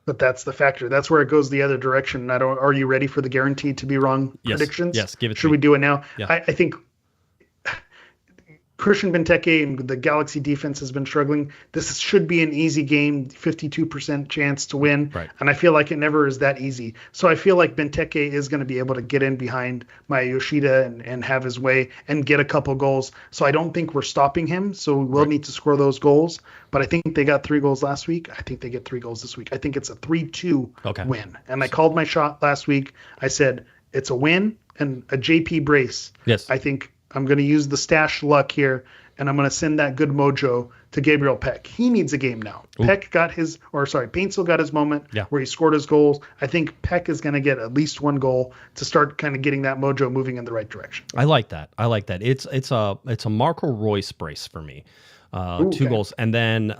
But that's the factor. That's where it goes the other direction. Are you ready for the guaranteed to be wrong predictions? Yes, give it to Should me. we do it now? Yeah. I think Christian Benteke and the Galaxy defense has been struggling. This should be an easy game, 52% chance to win. Right. And I feel like it never is that easy. So I feel like Benteke is going to be able to get in behind my Yoshida and have his way and get a couple goals. So I don't think we're stopping him. So we will need to score those goals. But I think they got 3 goals last week. I think they get 3 goals this week. I think it's a 3-2 win. And I called my shot last week. I said it's a win and a JP brace. Yes. I think I'm going to use the stash luck here, and I'm going to send that good mojo to Gabriel Peck. He needs a game now. Ooh. Paintsville got his moment where he scored his goals. I think Peck is going to get at least 1 goal to start kind of getting that mojo moving in the right direction. I like that. It's a Marco Royce brace for me. 2 goals, and then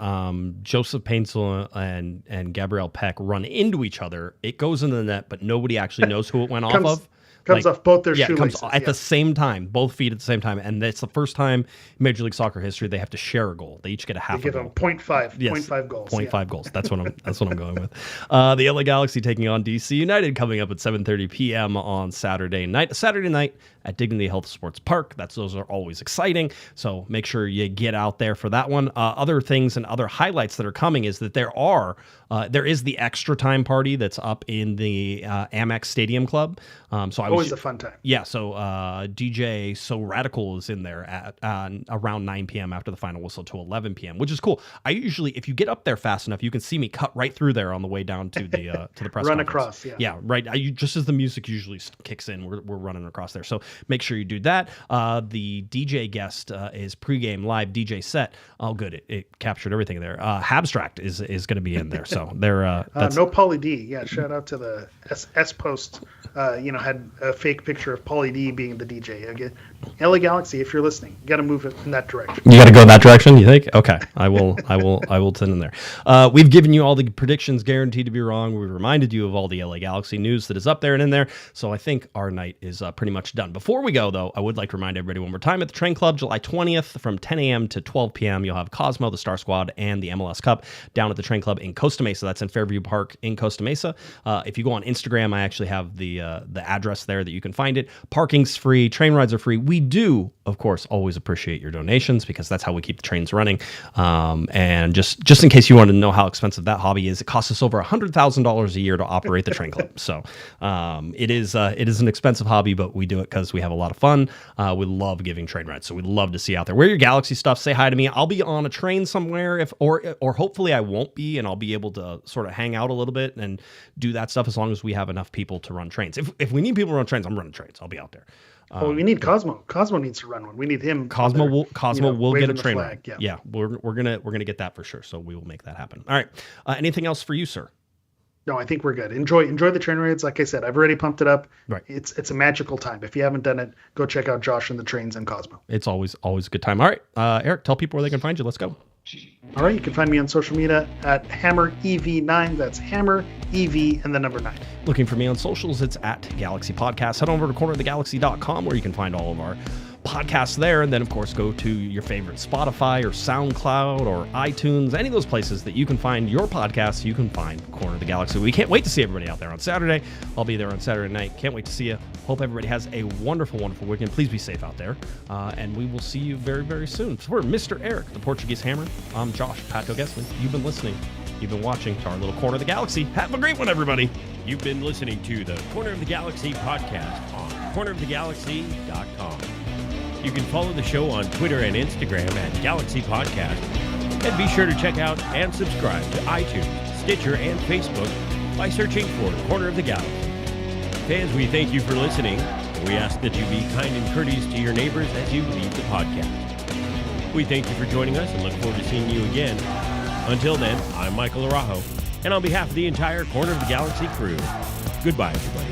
Joseph Paintsville and Gabriel Peck run into each other. It goes into the net, but nobody actually knows who it went off of. Comes off both their shoelaces. Comes at the same time, both feet at the same time. And it's the first time in Major League Soccer history they have to share a goal. They each get a half a goal. They give them 0.5 goals. 0.5 goals. That's what I'm going with. The LA Galaxy taking on DC United coming up at 7:30 p.m. on Saturday night. Saturday night at Dignity Health Sports Park. Those are always exciting. So make sure you get out there for that one. Other things and other highlights that are coming is that there is the extra time party that's up in the Amex Stadium Club. Always a fun time. Yeah, so DJ So Radical is in there at around 9 p.m. after the final whistle to 11 p.m., which is cool. I usually, if you get up there fast enough, you can see me cut right through there on the way down to the press Run conference. Across, Yeah, right. Just as the music usually kicks in, we're running across there. So make sure you do that. The DJ guest is pregame live DJ set. Oh, good. It captured everything there. Habstract is going to be in there. So they're no Pauly D. Yeah, shout out to the S Post. Had a fake picture of Pauly D being the DJ. Again, LA Galaxy, if you're listening, you got to move it in that direction. You got to go that direction, you think? Okay, I will send in there. We've given you all the predictions guaranteed to be wrong. We've reminded you of all the LA Galaxy news that is up there and in there. So I think our night is pretty much done. Before we go, though, I would like to remind everybody one more time at the Train Club, July 20th from 10 a.m. to 12 p.m. You'll have Cosmo, the Star Squad, and the MLS Cup down at the Train Club in Costa Mesa. That's in Fairview Park in Costa Mesa. If you go on Instagram, I actually have the address there that you can find it. Parking's free. Train rides are free. We do, of course, always appreciate your donations because that's how we keep the trains running. And just in case you want to know how expensive that hobby is, it costs us over $100,000 a year to operate the Train Club. So it is an expensive hobby, but we do it because we have a lot of fun. We love giving train rides, so we'd love to see you out there. Wear your Galaxy stuff. Say hi to me. I'll be on a train somewhere, or hopefully I won't be, and I'll be able to sort of hang out a little bit and do that stuff as long as we have enough people to run trains. If we need people to run trains, I'm running trains. I'll be out there. We need Cosmo. Cosmo needs to run one. We need him. Cosmo will get a train ride. Yeah, we're gonna get that for sure. So we will make that happen. All right. Anything else for you, sir? No, I think we're good. Enjoy the train rides. Like I said, I've already pumped it up. Right. It's a magical time. If you haven't done it, go check out Josh and the trains in Cosmo. It's always a good time. All right, Eric, tell people where they can find you. Let's go. All right, you can find me on social media at Hammer EV9. That's Hammer EV and the number 9. Looking for me on socials, it's at Galaxy Podcast. Head over to cornerofthegalaxy.com where you can find all of our podcasts there. And then, of course, go to your favorite Spotify or SoundCloud or iTunes, any of those places that you can find your podcasts, you can find Corner of the Galaxy. We can't wait to see everybody out there on Saturday. I'll be there on Saturday night. Can't wait to see you. Hope everybody has a wonderful, wonderful weekend. Please be safe out there. And we will see you very, very soon. So for Mr. Eric, the Portuguese Hammer, I'm Josh, Pato Guesman. You've been listening. You've been watching to our little Corner of the Galaxy. Have a great one, everybody. You've been listening to the Corner of the Galaxy podcast on cornerofthegalaxy.com. You can follow the show on Twitter and Instagram at Galaxy Podcast. And be sure to check out and subscribe to iTunes, Stitcher, and Facebook by searching for Corner of the Galaxy. Fans, we thank you for listening. We ask that you be kind and courteous to your neighbors as you leave the podcast. We thank you for joining us and look forward to seeing you again. Until then, I'm Michael Araujo, and on behalf of the entire Corner of the Galaxy crew, goodbye, everybody.